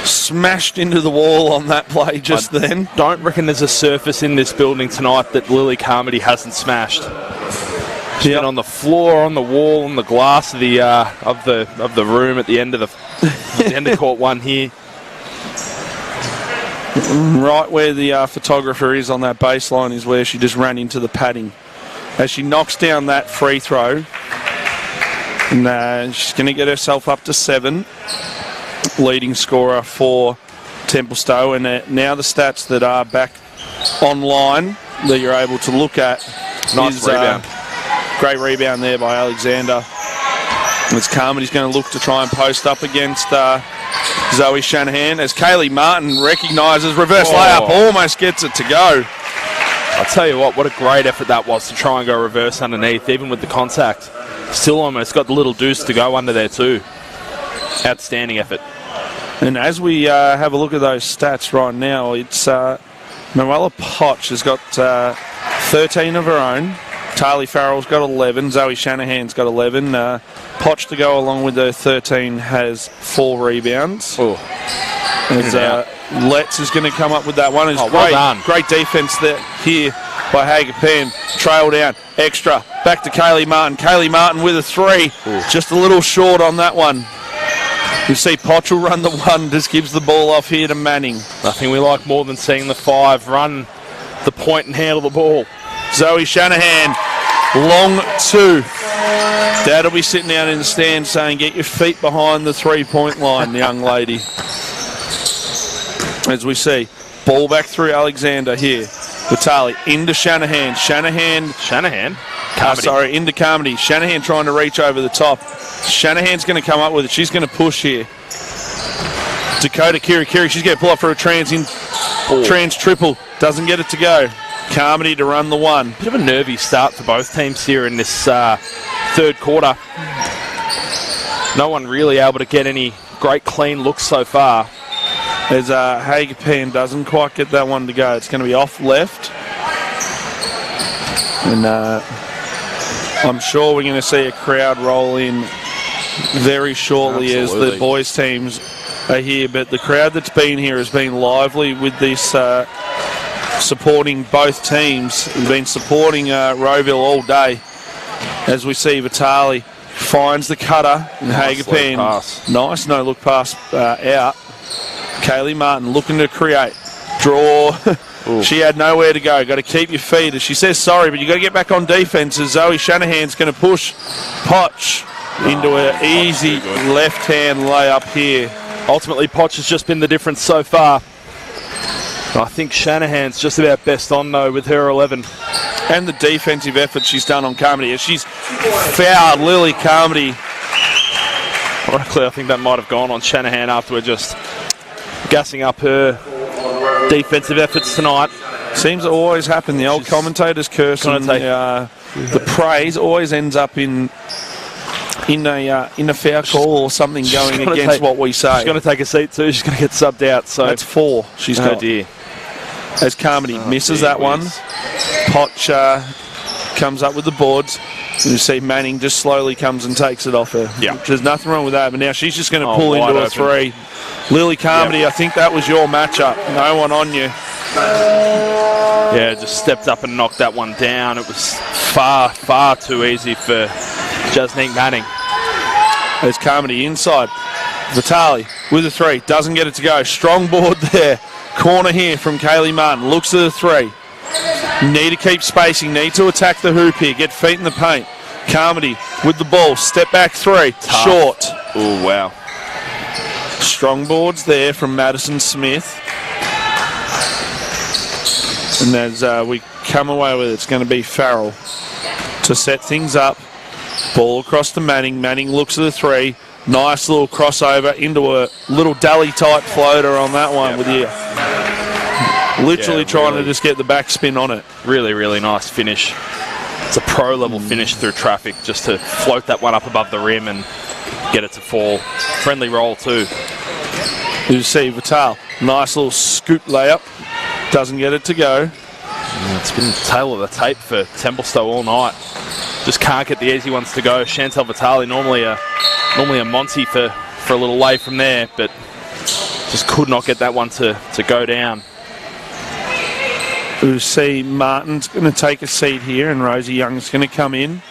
[SPEAKER 1] smashed into the wall on that play just then.
[SPEAKER 2] Don't reckon there's a surface in this building tonight that Lily Carmody hasn't smashed. She's been on the floor, on the wall, on the glass of the room at the end of the end of court one here.
[SPEAKER 1] Right where the photographer is on that baseline is where she just ran into the padding. As she knocks down that free throw, and she's going to get herself up to 7. Leading scorer for Templestowe, and now the stats that are back online that you're able to look at.
[SPEAKER 2] Nice rebound.
[SPEAKER 1] Great rebound there by Alexander. As Carmody's going to look to try and post up against Zoe Shanahan, as Kaylee Martin recognises reverse layup, almost gets it to go.
[SPEAKER 2] I'll tell you what a great effort that was to try and go reverse underneath, even with the contact. Still almost got the little deuce to go under there too. Outstanding effort.
[SPEAKER 1] And as we have a look at those stats right now, it's Noella Potch has got 13 of her own. Tarly Farrell's got 11. Zoe Shanahan's got 11. Potch to go along with her 13 has 4 rebounds. As Letts is going to come up with that one. It's
[SPEAKER 2] well done.
[SPEAKER 1] Great defence there here by Hager Penn. Trail down, extra. Back to Kaylee Martin. Kaylee Martin with a 3. Just a little short on that one. You see Potch will run the 1, just gives the ball off here to Manning.
[SPEAKER 2] Nothing we like more than seeing the 5 run the point and handle the ball.
[SPEAKER 1] Zoe Shanahan, long 2. Dad'll be sitting out in the stand saying, get your feet behind the 3-point line, young lady. As we see, ball back through Alexander here. Vitali into Shanahan. Into Carmody. Shanahan trying to reach over the top. Shanahan's going to come up with it. She's going to push here. Dakota Kiri. She's going to pull up for a trans triple. Doesn't get it to go. Carmody to run the 1.
[SPEAKER 2] Bit of a nervy start for both teams here in this third quarter. No one really able to get any great clean looks so far.
[SPEAKER 1] As Hager Penn doesn't quite get that one to go. It's going to be off left. And I'm sure we're going to see a crowd roll in very shortly. Absolutely. As the boys' teams are here. But the crowd that's been here has been lively with this, supporting both teams. We've been supporting Rowville all day. As we see Vitali finds the cutter. And Hager Penn. Nice no-look pass out. Kaylee Martin looking to create. Draw. She had nowhere to go. Got to keep your feet. As she says sorry, but you got to get back on defence. As Zoe Shanahan's going to push Potch into an easy left-hand layup here.
[SPEAKER 2] Ultimately, Potch has just been the difference so far. I think Shanahan's just about best on, though, with her 11.
[SPEAKER 1] And the defensive effort she's done on Carmody. As she's fouled Lily Carmody.
[SPEAKER 2] Luckily, I think that might have gone on Shanahan after we're just gassing up her defensive efforts tonight.
[SPEAKER 1] Seems to always happen. The old commentators curse and the praise always ends up in a foul call or something going against what we say.
[SPEAKER 2] She's going to take a seat too. She's going to get subbed out. So
[SPEAKER 1] that's 4. She's got.
[SPEAKER 2] Oh dear.
[SPEAKER 1] As Carmody misses that one, Potch comes up with the boards. You see Manning just slowly comes and takes it off her.
[SPEAKER 2] Yeah.
[SPEAKER 1] There's nothing wrong with that. But now she's just going to pull into a 3. Lily Carmody, I think that was your matchup. No one on you.
[SPEAKER 2] Yeah, just stepped up and knocked that one down. It was far, far too easy for Jasnique Manning.
[SPEAKER 1] There's Carmody inside. Vitali with a 3. Doesn't get it to go. Strong board there. Corner here from Kaylee Martin. Looks at the 3. Need to keep spacing. Need to attack the hoop here. Get feet in the paint. Carmody with the ball. Step back 3. Tough. Short.
[SPEAKER 2] Oh, wow.
[SPEAKER 1] Strong boards there from Madison Smith. And as we come away with it, it's going to be Farrell to set things up. Ball across to Manning. Manning looks at the 3. Nice little crossover into a little dally type floater on that one with you. Literally trying to just get the backspin on it.
[SPEAKER 2] Really, really nice finish. It's a pro-level finish through traffic just to float that one up above the rim and get it to fall. Friendly roll too.
[SPEAKER 1] You see Vital, nice little scoop layup. Doesn't get it to go.
[SPEAKER 2] It's been tail of the tape for Templestowe all night. Just can't get the easy ones to go. Chantel Vitale, normally a Monty for a little lay from there, but just could not get that one to go down.
[SPEAKER 1] We see Martin's going to take a seat here, and Rosie Young's going to come in.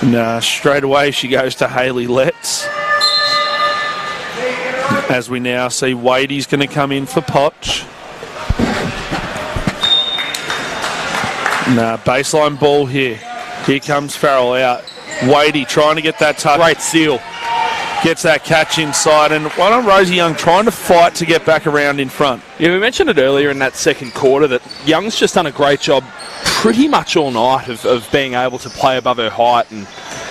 [SPEAKER 1] And straight away she goes to Hayley Letts. As we now see Wadey's going to come in for Potch. Baseline ball here. Here comes Farrell out. Wadey trying to get that touch.
[SPEAKER 2] Great seal.
[SPEAKER 1] Gets that catch inside, and why don't Rosie Young trying to fight to get back around in front?
[SPEAKER 2] Yeah, we mentioned it earlier in that second quarter that Young's just done a great job pretty much all night of being able to play above her height, and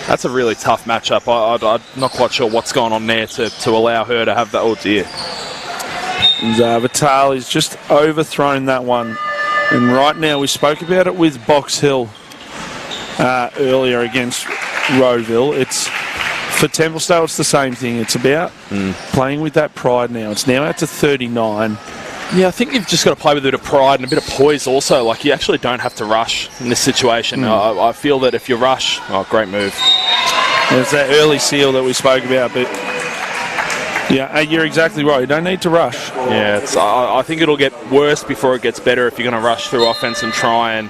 [SPEAKER 2] that's a really tough matchup. I'm not quite sure what's going on there to allow her to have that. Oh dear.
[SPEAKER 1] And Vital has just overthrown that one. And right now, we spoke about it with Box Hill earlier against Rowville. It's for Templestowe, it's the same thing. It's about playing with that pride now. It's now out to 39.
[SPEAKER 2] Yeah, I think you've just got to play with a bit of pride and a bit of poise also. Like, you actually don't have to rush in this situation. I feel that if you rush, great move.
[SPEAKER 1] There's that early seal that we spoke about, but yeah, you're exactly right. You don't need to rush.
[SPEAKER 2] Yeah, I think it'll get worse before it gets better if you're going to rush through offense and try and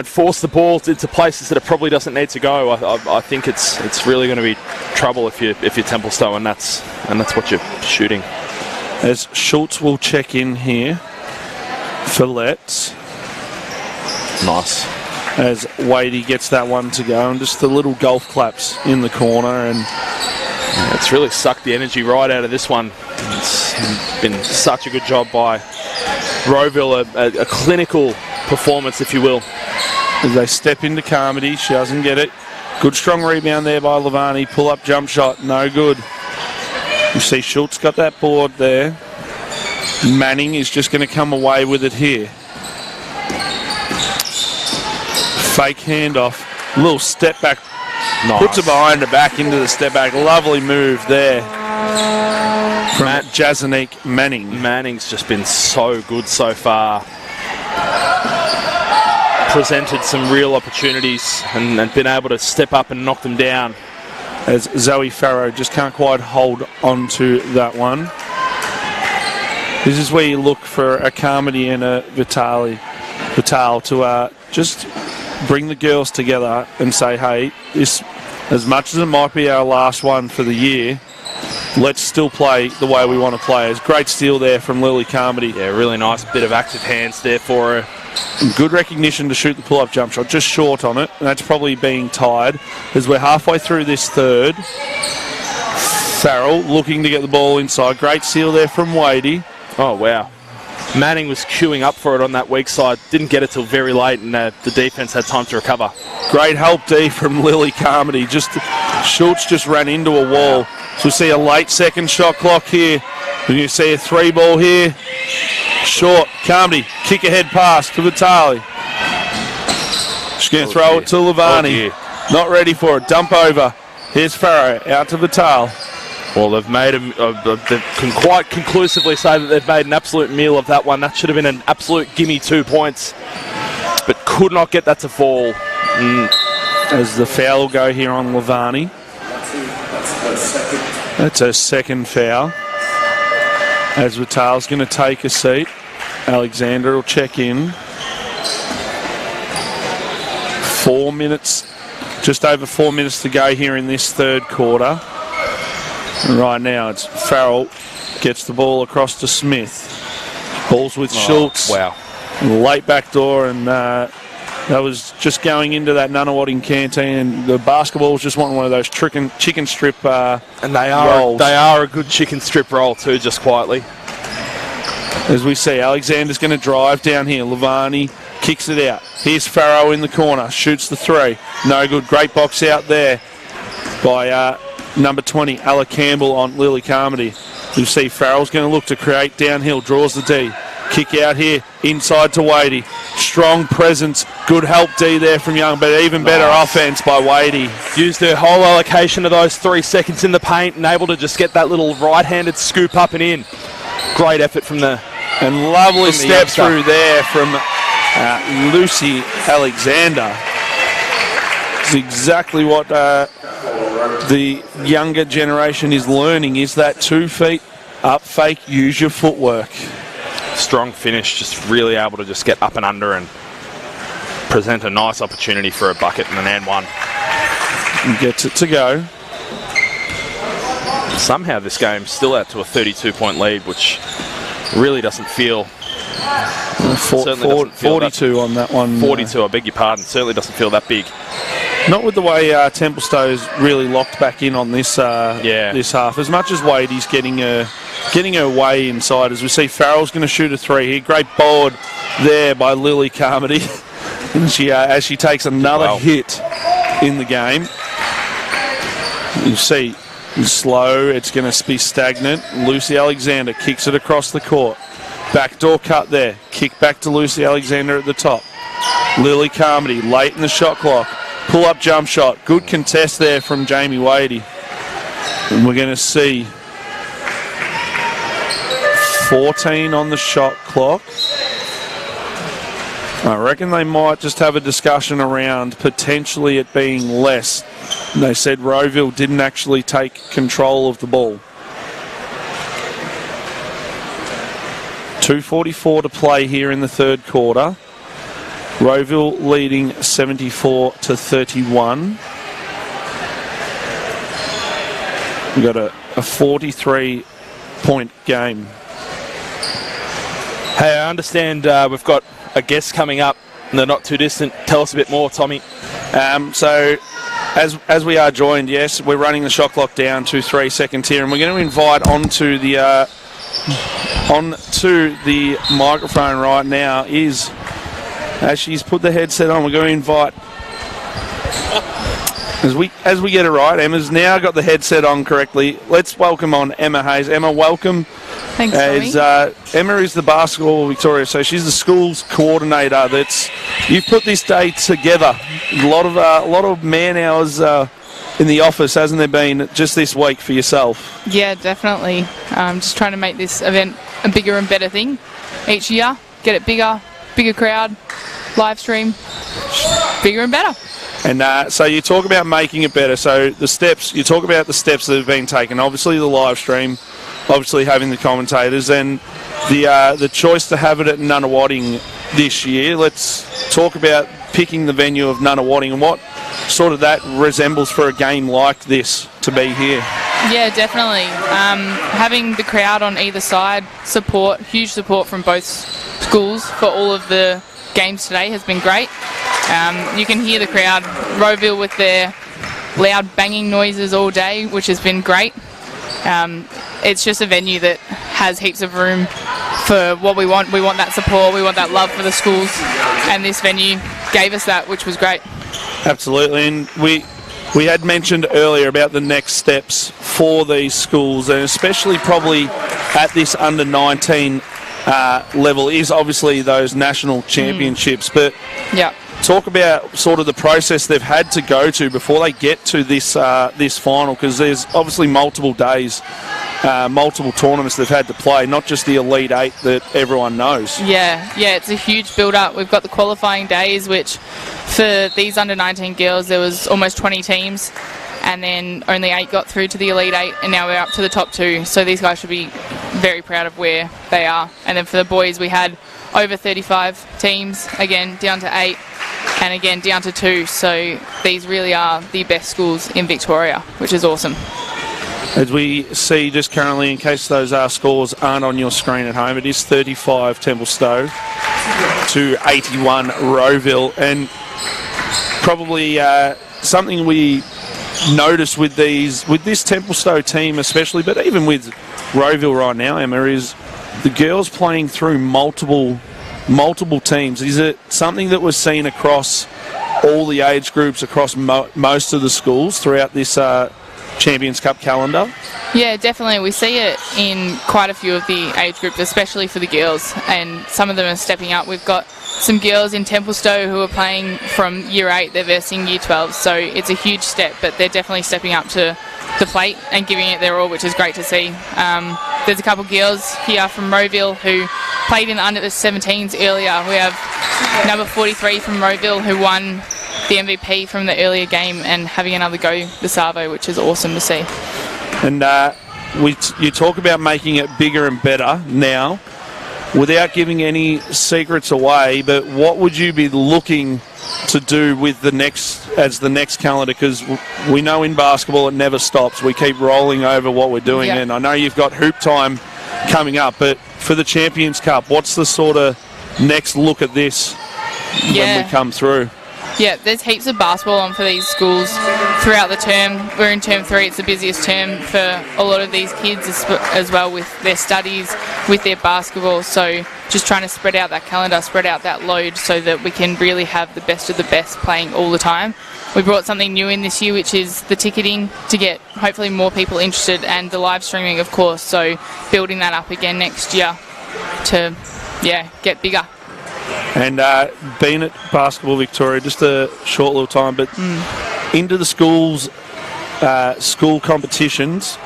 [SPEAKER 2] force the ball into places that it probably doesn't need to go. I think it's really going to be trouble if you're Templestowe, and that's what you're shooting.
[SPEAKER 1] As Schultz will check in here for Letts.
[SPEAKER 2] Nice.
[SPEAKER 1] As Wadey gets that one to go, and just the little golf claps in the corner, and
[SPEAKER 2] it's really sucked the energy right out of this one. It's been such a good job by Rowville, a clinical performance, if you will.
[SPEAKER 1] As they step into Carmody, she doesn't get it. Good strong rebound there by Lavani. Pull up jump shot, no good. You see Schultz got that board there. Manning is just going to come away with it here. Fake handoff, little step back.
[SPEAKER 2] Nice.
[SPEAKER 1] Puts it behind the back into the step back. Lovely move there from Jazanique Manning.
[SPEAKER 2] Manning's just been so good so far. Presented some real opportunities and been able to step up and knock them down.
[SPEAKER 1] As Zoe Farrow just can't quite hold on to that one. This is where you look for a Carmody and a Vital to just bring the girls together and say, hey, this, as much as it might be our last one for the year, let's still play the way we want to play. It's great steal there from Lily Carmody.
[SPEAKER 2] Yeah, really nice bit of active hands there for her.
[SPEAKER 1] Good recognition to shoot the pull-up jump shot, just short on it, and that's probably being tied as we're halfway through this third. Farrell looking to get the ball inside. Great seal there from Wadey.
[SPEAKER 2] Oh, wow. Manning was queuing up for it on that weak side. Didn't get it till very late, and the defence had time to recover.
[SPEAKER 1] Great help D from Lily Carmody. Schultz just ran into a wall. So we see a late second shot clock here. And you see a 3-ball here. Short, Carmody, kick ahead pass to Vitale. She's going to throw it to Lavani. Not ready for it. Dump over. Here's Farrow out to Vitale.
[SPEAKER 2] Well, they've made they can quite conclusively say that they've made an absolute meal of that one. That should have been an absolute gimme 2 points, but could not get that to fall.
[SPEAKER 1] As the foul will go here on Lavani. That's her second foul. As Vitale's going to take a seat. Alexander will check in. 4 minutes, just over 4 minutes to go here in this third quarter. And right now it's Farrell gets the ball across to Smith. Ball's with Schultz.
[SPEAKER 2] Wow.
[SPEAKER 1] Late back door, and that was just going into that Nunawading canteen, and the basketball was just wanting one of those chicken strip
[SPEAKER 2] and they
[SPEAKER 1] rolls.
[SPEAKER 2] They are a good chicken strip roll too, just quietly.
[SPEAKER 1] As we see, Alexander's going to drive down here. Lavani kicks it out. Here's Farrow in the corner, shoots the 3. No good. Great box out there by number 20, Ella Campbell on Lily Carmody. You see Farrell's going to look to create downhill, draws the D. Kick out here, inside to Wadey. Strong presence, good help D there from Young, but even better offense by Wadey.
[SPEAKER 2] Used her whole allocation of those 3 seconds in the paint and able to just get that little right-handed scoop up and in. Great effort from the...
[SPEAKER 1] And lovely step through there from Lucy Alexander. It's exactly what the younger generation is learning, is that 2 feet up fake, use your footwork.
[SPEAKER 2] Strong finish, just really able to just get up and under and present a nice opportunity for a bucket and an and one.
[SPEAKER 1] And gets it to go.
[SPEAKER 2] Somehow this game's still out to a 32-point lead, which really doesn't feel...
[SPEAKER 1] 42 on that one.
[SPEAKER 2] 42, I beg your pardon. Certainly doesn't feel that big.
[SPEAKER 1] Not with the way Templestowe's really locked back in on this this half. As much as Wadey's getting her way inside, as we see Farrell's going to shoot a 3 here. Great board there by Lily Carmody. And she as she takes another hit in the game. You see, slow, it's going to be stagnant. Lucy Alexander kicks it across the court. Backdoor cut there. Kick back to Lucy Alexander at the top. Lily Carmody late in the shot clock. Pull-up jump shot. Good contest there from Jamie Wadey. And we're going to see 14 on the shot clock. I reckon they might just have a discussion around potentially it being less. They said Rowville didn't actually take control of the ball. 2:44 to play here in the third quarter. Rowville leading 74-31. We've got a 43-point game.
[SPEAKER 2] Hey, I understand we've got a guest coming up and they're not too distant. Tell us a bit more, Tommy.
[SPEAKER 1] So, as we are joined, yes, we're running the shot clock down to 3 seconds here, and we're going to invite onto the microphone right now is, as she's put the headset on, we're going to invite, as we get it right, Emma's now got the headset on correctly. Let's welcome on Emma Hayes. Emma, welcome.
[SPEAKER 3] Thanks, Tommy.
[SPEAKER 1] Emma is the Basketball Victoria, so she's the school's coordinator. You've put this day together. A lot of man hours in the office, hasn't there been, just this week for yourself?
[SPEAKER 3] Yeah, definitely. Just trying to make this event a bigger and better thing each year. Get it bigger crowd, live stream, bigger and better.
[SPEAKER 1] And so you talk about making it better. So you talk about the steps that have been taken. Obviously the live stream, obviously having the commentators, and the choice to have it at Nunawading this year. Let's talk about picking the venue of Nunawading and what sort of that resembles for a game like this to be here.
[SPEAKER 3] Yeah, definitely. Having the crowd on either side, huge support from both schools for all of the games today has been great. You can hear the crowd, Rowville with their loud banging noises all day, which has been great. It's just a venue that has heaps of room for what we want. We want that support, we want that love for the schools, and this venue gave us that, which was great.
[SPEAKER 1] Absolutely, and we had mentioned earlier about the next steps for these schools, and especially probably at this under 19 level is obviously those national championships. But
[SPEAKER 3] yeah,
[SPEAKER 1] talk about sort of the process they've had to go to before they get to this this final, because there's obviously multiple days, multiple tournaments they've had to play, not just the Elite Eight that everyone knows.
[SPEAKER 3] Yeah, it's a huge build-up. We've got the qualifying days, which for these under-19 girls, there was almost 20 teams, and then only 8 got through to the Elite Eight, and now we're up to the top 2. So these guys should be very proud of where they are. And then for the boys, we had over 35 teams, again, down to 8, and again, down to 2. So these really are the best schools in Victoria, which is awesome.
[SPEAKER 1] As we see just currently, in case those scores aren't on your screen at home, it is 35 Templestowe to 81 Rowville. And probably something we notice with this Templestowe team especially, but even with Rowville right now, Emma, is the girls playing through multiple teams. Is it something that was seen across all the age groups, across most of the schools throughout this Champions Cup calendar?
[SPEAKER 3] Yeah, definitely. We see it in quite a few of the age groups, especially for the girls, and some of them are stepping up. We've got some girls in Templestowe who are playing from year 8, they're versing year 12, so it's a huge step, but they're definitely stepping up to the plate and giving it their all, which is great to see. There's a couple girls here from Rowville who played in the under-17s earlier. We have number 43 from Rowville who won the MVP from the earlier game and having another go this Arvo, which is awesome to see.
[SPEAKER 1] And you talk about making it bigger and better now, without giving any secrets away, but what would you be looking to do with the next calendar? Because we know in basketball it never stops. We keep rolling over what we're doing, and I know you've got hoop time coming up, but for the Champions Cup, what's the sort of next look at this when we come through?
[SPEAKER 3] Yeah, there's heaps of basketball on for these schools throughout the term. We're in term 3, it's the busiest term for a lot of these kids as well, with their studies, with their basketball. So just trying to spread out that calendar, spread out that load so that we can really have the best of the best playing all the time. We brought something new in this year, which is the ticketing to get hopefully more people interested, and the live streaming, of course. So building that up again next year to, get bigger.
[SPEAKER 1] And been at Basketball Victoria just a short little time, but into the school competitions,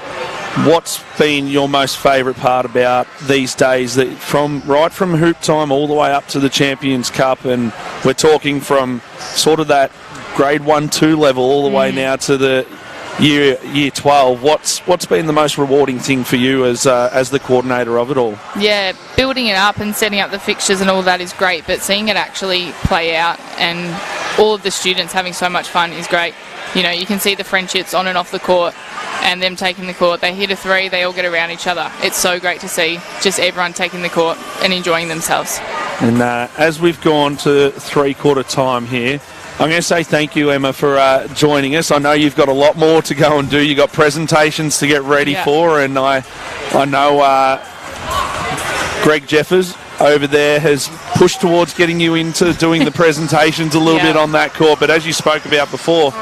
[SPEAKER 1] what's been your most favourite part about these days, that from hoop time all the way up to the Champions Cup, and we're talking from sort of that grade 1-2 level all the way now to the year 12. What's been the most rewarding thing for you as the coordinator of it all?
[SPEAKER 3] Yeah, building it up and setting up the fixtures and all that is great, but seeing it actually play out and all of the students having so much fun is great. You know, you can see the friendships on and off the court, and them taking the court. They hit a 3, they all get around each other. It's so great to see just everyone taking the court and enjoying themselves.
[SPEAKER 1] And as we've gone to 3/4 time here, I'm going to say thank you, Emma, for joining us. I know you've got a lot more to go and do. You've got presentations to get ready for, and I know Greg Jeffers over there has pushed towards getting you into doing the presentations a little bit on that court. But as you spoke about before,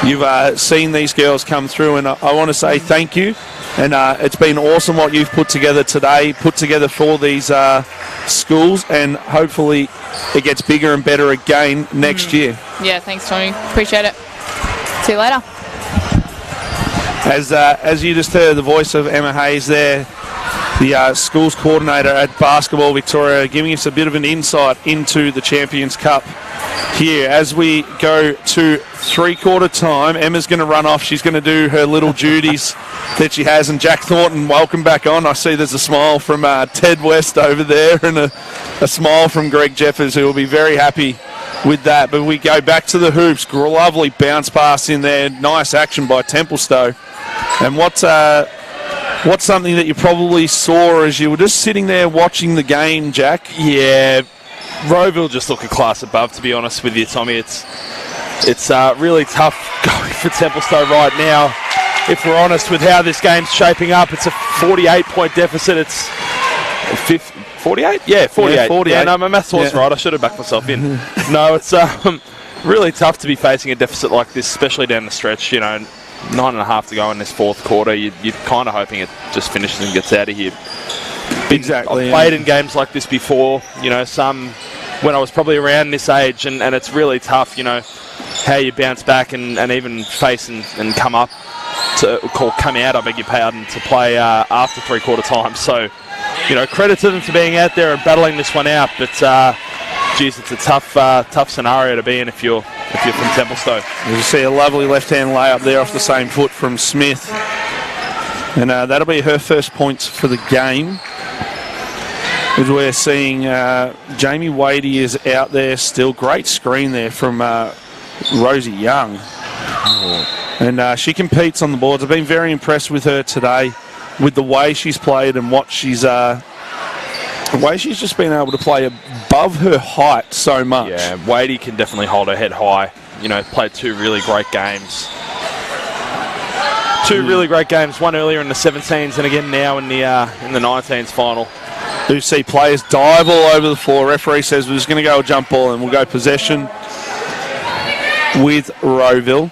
[SPEAKER 1] you've seen these girls come through, and I want to say thank you. And it's been awesome what you've put together today, put together for these schools, and hopefully it gets bigger and better again next year.
[SPEAKER 3] Yeah, thanks, Tony. Appreciate it. See you later.
[SPEAKER 1] As you just heard the voice of Emma Hayes there, the schools coordinator at Basketball Victoria, giving us a bit of an insight into the Champions Cup here. As we go to 3/4 time, Emma's going to run off. She's going to do her little duties that she has. And Jack Thornton, welcome back on. I see there's a smile from Ted West over there, and a smile from Greg Jeffers, who will be very happy with that. But we go back to the hoops. Lovely bounce pass in there. Nice action by Templestowe. And what's something that you probably saw as you were just sitting there watching the game, Jack?
[SPEAKER 2] Yeah, Rowville just look a class above, to be honest with you, Tommy. It's really tough going for Templestowe right now. If we're honest with how this game's shaping up, it's a 48-point deficit. It's 48? Yeah, 48.
[SPEAKER 1] Yeah, 48.
[SPEAKER 2] Yeah, no, my maths wasn't right. I should have backed myself in. No, it's really tough to be facing a deficit like this, especially down the stretch. You know, 9.5 to go in this 4th quarter. You're kind of hoping it just finishes and gets out of here.
[SPEAKER 1] Exactly.
[SPEAKER 2] I've played in games like this before, you know, some when I was probably around this age, and it's really tough, you know, how you bounce back and even face and come out, I beg your pardon, to play after 3/4 time. So, you know, credit to them for being out there and battling this one out, but geez, it's a tough scenario to be in if you're from Templestowe.
[SPEAKER 1] You see a lovely left-hand layup there off the same foot from Smith. And that'll be her first points for the game. As we're seeing Jamie Wadey is out there still. Great screen there from Rosie Young. And she competes on the boards. I've been very impressed with her today, with the way she's played and what she's... the way she's just been able to play above her height so much.
[SPEAKER 2] Yeah, Wadey can definitely hold her head high. You know, played 2 really great games. 2 really great games, one earlier in the 17s and again now in the 19s final.
[SPEAKER 1] You see players dive all over the floor. Referee says we're just going to go a jump ball, and we'll go possession with Rowville.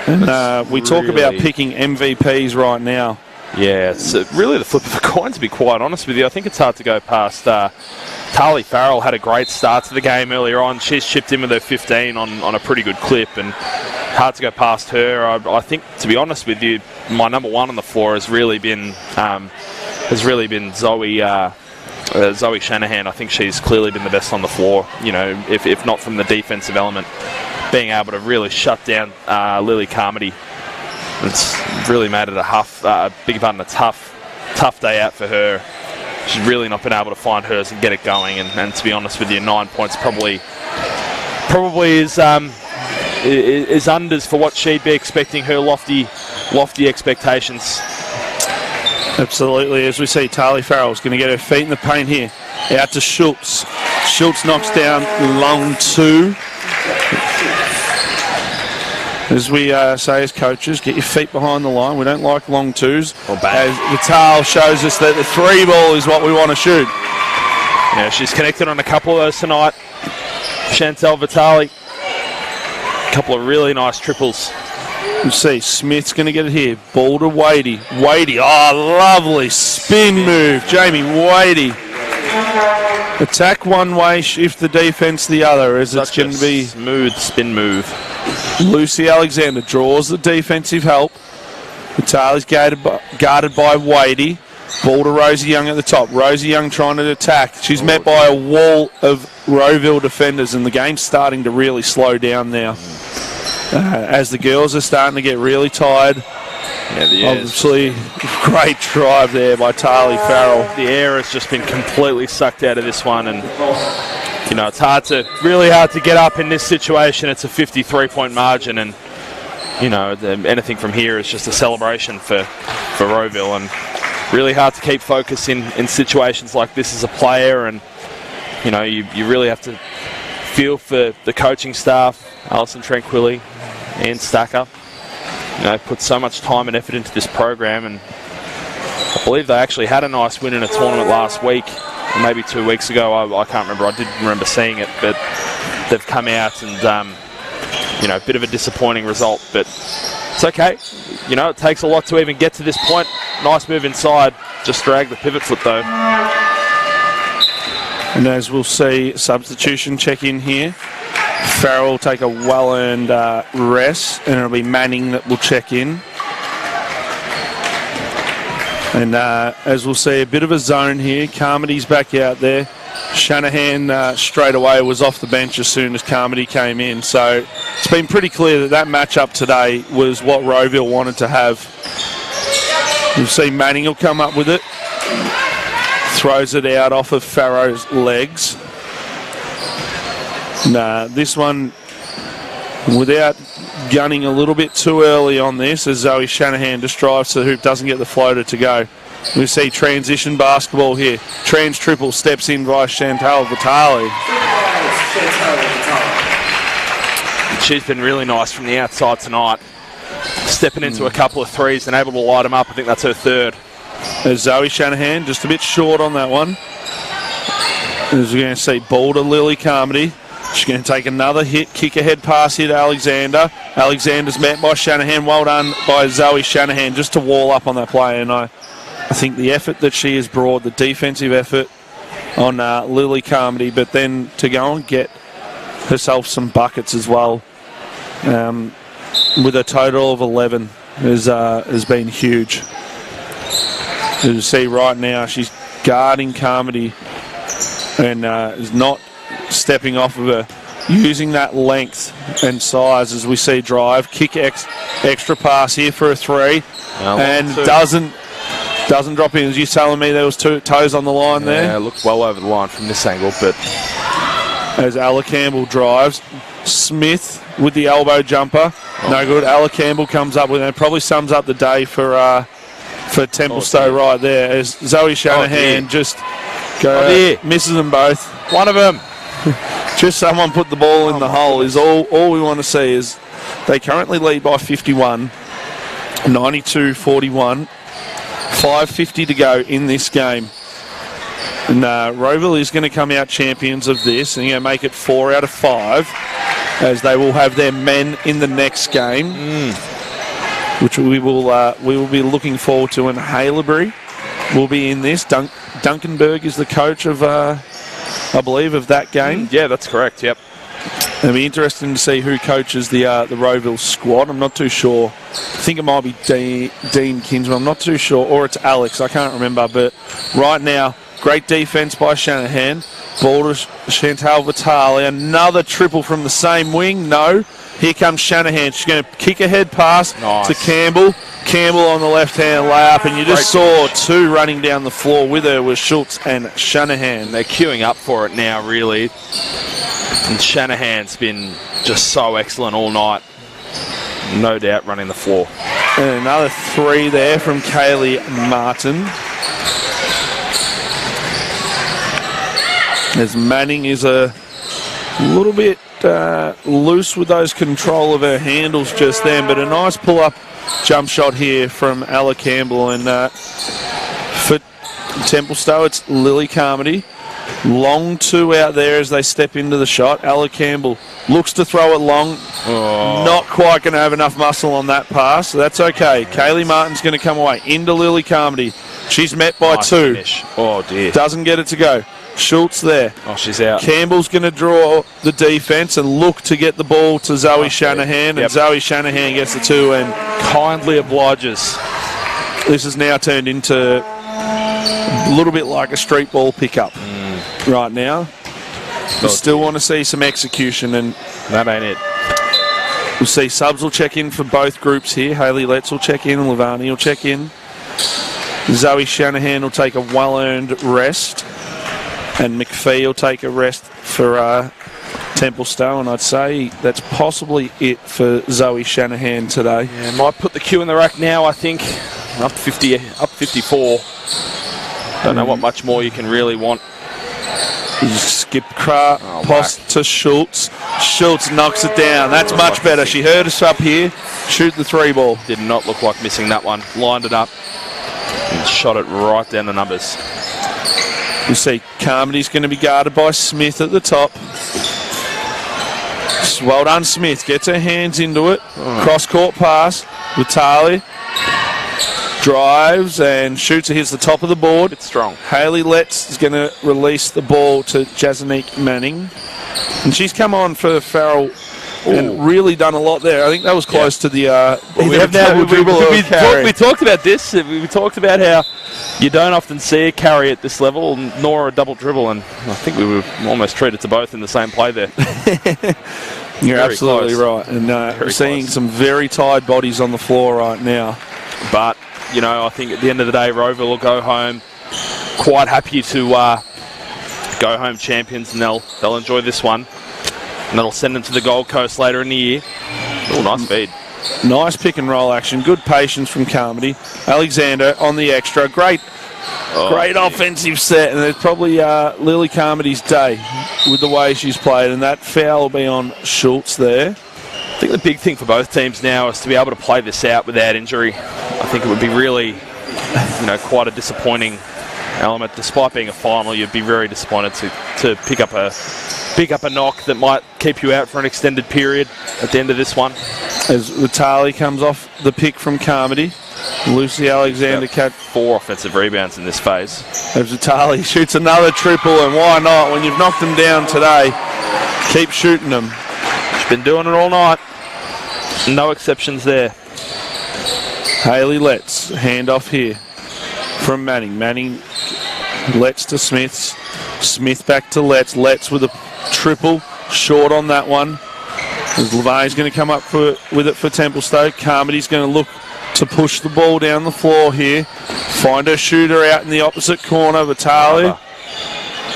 [SPEAKER 1] And we talk about picking MVPs right now.
[SPEAKER 2] Yeah, it's really the flip of a coin, to be quite honest with you. I think it's hard to go past. Tali Farrell had a great start to the game earlier on. She's chipped in with her 15 on a pretty good clip, and hard to go past her. I think, to be honest with you, my number one on the floor has really been Zoe Shanahan. I think she's clearly been the best on the floor. You know, if not from the defensive element, being able to really shut down Lily Carmody. It's really made it a tough day out for her. She's really not been able to find hers and get it going. And to be honest with you, 9 points probably is unders for what she'd be expecting, her lofty expectations.
[SPEAKER 1] Absolutely. As we see, Tali Farrell's going to get her feet in the paint here. Out to Schultz. Schultz knocks down long two. As we say as coaches, get your feet behind the line. We don't like long twos. As Vital shows us that the three ball is what we want to shoot.
[SPEAKER 2] Yeah, she's connected on a couple of those tonight. Chantel Vitali. A couple of really nice triples.
[SPEAKER 1] You see, Smith's going to get it here. Ball to Wadey. Wadey, oh, lovely spin move. Jamie Wadey. Attack one way, shift the defence the other, as it's going to be
[SPEAKER 2] smooth spin move.
[SPEAKER 1] Lucy Alexander draws the defensive help. Vitali's guarded by Wadey. Ball to Rosie Young at the top. Rosie Young trying to attack. She's met by a wall of Rowville defenders, and the game's starting to really slow down now. As the girls are starting to get really tired.
[SPEAKER 2] Yeah,
[SPEAKER 1] obviously, great drive there by Tali Farrell.
[SPEAKER 2] The air has just been completely sucked out of this one, and you know, it's really hard to get up in this situation. It's a 53-point margin, and you know, anything from here is just a celebration for Rowville, and really hard to keep focus in situations like this as a player. And you know, you really have to feel for the coaching staff, Alison Tranquilli and Stacker. You know, put so much time and effort into this program, and I believe they actually had a nice win in a tournament last week, maybe 2 weeks ago. I can't remember. I didn't remember seeing it, but they've come out and you know, a bit of a disappointing result, but it's okay. You know, it takes a lot to even get to this point. Nice move inside, just drag the pivot foot though.
[SPEAKER 1] And as we'll see, substitution check in here. Farrell will take a well-earned rest, and it'll be Manning that will check in. And as we'll see, a bit of a zone here. Carmody's back out there. Shanahan straight away was off the bench as soon as Carmody came in. So it's been pretty clear that matchup today was what Rowville wanted to have. You'll see Manning will come up with it. Throws it out off of Farrow's legs. This one, without gunning a little bit too early on this, as Zoe Shanahan just drives to the hoop, doesn't get the floater to go. We see transition basketball here. Trans triple steps in by Chantal Vitali.
[SPEAKER 2] She's been really nice from the outside tonight. Stepping into a couple of threes and able to light them up. I think that's her third.
[SPEAKER 1] As Zoe Shanahan just a bit short on that one. As we're going to see ball to Lily Carmody. She's going to take another hit, kick ahead pass here to Alexander. Alexander's met by Shanahan. Well done by Zoe Shanahan just to wall up on that play. And I think the effort that she has brought, the defensive effort on Lily Carmody, but then to go and get herself some buckets as well, with a total of 11 has been huge. As you see right now, she's guarding Carmody and is not stepping off of her, using that length and size as we see drive, kick extra pass here for a three, and doesn't drop in. As you telling me there was 2 toes on the line there?
[SPEAKER 2] Yeah, it looked well over the line from this angle, but
[SPEAKER 1] as Ella Campbell drives, Smith with the elbow jumper, no good. Ella Campbell comes up with it. Probably sums up the day for Templestowe right there, as Zoe Shanahan just misses them both.
[SPEAKER 2] One of them.
[SPEAKER 1] Just someone put the ball in the hole is all we want to see. Is they currently lead by 51, 92-41, 5:50 to go in this game. And Rowville is going to come out champions of this and going to make it 4 out of 5, as they will have their men in the next game. which we will be looking forward to. And Haileybury will be in this. Duncanberg is the coach of, I believe, of that game.
[SPEAKER 2] Yeah, that's correct. Yep.
[SPEAKER 1] It'll be interesting to see who coaches the Rowville squad. I'm not too sure. I think it might be Dean Kinsman. I'm not too sure. Or it's Alex. I can't remember. But right now, great defence by Shanahan. Ball to Chantal Vitale. Another triple from the same wing. No. Here comes Shanahan. She's going to kick a head pass to Campbell. Campbell on the left-hand layup, and you just saw two running down the floor with her with Schultz and Shanahan.
[SPEAKER 2] They're queuing up for it now, really. And Shanahan's been just so excellent all night. No doubt running the floor.
[SPEAKER 1] And another three there from Kaylee Martin. As Manning is a little bit loose with those control of her handles just then, but a nice pull-up jump shot here from Ella Campbell. And for Templestowe, it's Lily Carmody. Long two out there as they step into the shot. Ella Campbell looks to throw it long. Not quite going to have enough muscle on that pass, so that's okay. Kaylee Martin's going to come away into Lily Carmody. She's met by two.
[SPEAKER 2] Finish. Oh, dear.
[SPEAKER 1] Doesn't get it to go. Schultz there.
[SPEAKER 2] Oh, she's out.
[SPEAKER 1] Campbell's going to draw the defence and look to get the ball to Zoe Shanahan, and Zoe Shanahan gets the two and
[SPEAKER 2] kindly obliges.
[SPEAKER 1] This has now turned into a little bit like a street ball pickup right now. We still want to see some execution, and
[SPEAKER 2] that ain't it.
[SPEAKER 1] We'll see subs will check in for both groups here. Hayley Letts will check in, Lavani will check in. Zoe Shanahan will take a well-earned rest, and McPhee will take a rest for Templestowe, and I'd say that's possibly it for Zoe Shanahan today.
[SPEAKER 2] Yeah, might put the cue in the rack now, I think. Up 50, up 54. Don't know what much more you can really want.
[SPEAKER 1] Skip pass to Schultz. Schultz knocks it down. That's much better. She heard us up here. Shoot the three ball.
[SPEAKER 2] Did not look like missing that one. Lined it up and shot it right down the numbers.
[SPEAKER 1] You see Carmody's going to be guarded by Smith at the top. Well done, Smith. Gets her hands into it. Cross-court pass. Vitale drives and shoots. It hits the top of the board.
[SPEAKER 2] It's strong.
[SPEAKER 1] Hayley Letts is going to release the ball to Jasonique Manning. And she's come on for Farrell and really done a lot there. I think that was close to the
[SPEAKER 2] we talked about this. We talked about how you don't often see a carry at this level, nor a double dribble, and I think we were almost treated to both in the same play there.
[SPEAKER 1] You're very absolutely close. Right. And we're seeing some very tired bodies on the floor right now.
[SPEAKER 2] But, you know, I think at the end of the day, Rowville will go home quite happy to go home champions, and they'll enjoy this one. And that'll send them to the Gold Coast later in the year. Oh, nice feed.
[SPEAKER 1] Nice pick and roll action. Good patience from Carmody. Alexander on the extra. Great offensive set. And it's probably Lily Carmody's day with the way she's played. And that foul will be on Schultz there.
[SPEAKER 2] I think the big thing for both teams now is to be able to play this out without injury. I think it would be really, quite a disappointing element. Despite being a final, you'd be very disappointed to pick up a knock that might keep you out for an extended period at the end of this one.
[SPEAKER 1] As Vitale comes off the pick from Carmody, Lucy Alexander cat
[SPEAKER 2] 4 offensive rebounds in this phase.
[SPEAKER 1] As Vitale shoots another triple, and why not? When you've knocked them down today, keep shooting them.
[SPEAKER 2] She's been doing it all night. No exceptions there.
[SPEAKER 1] Hayley Letts, handoff here from Manning. Manning, Letts to Smith. Smith back to Letts. Letts with a triple, short on that one. As LeVay's going to come up with it for Templestowe. Carmody's going to look to push the ball down the floor here. Find her shooter out in the opposite corner. Vitale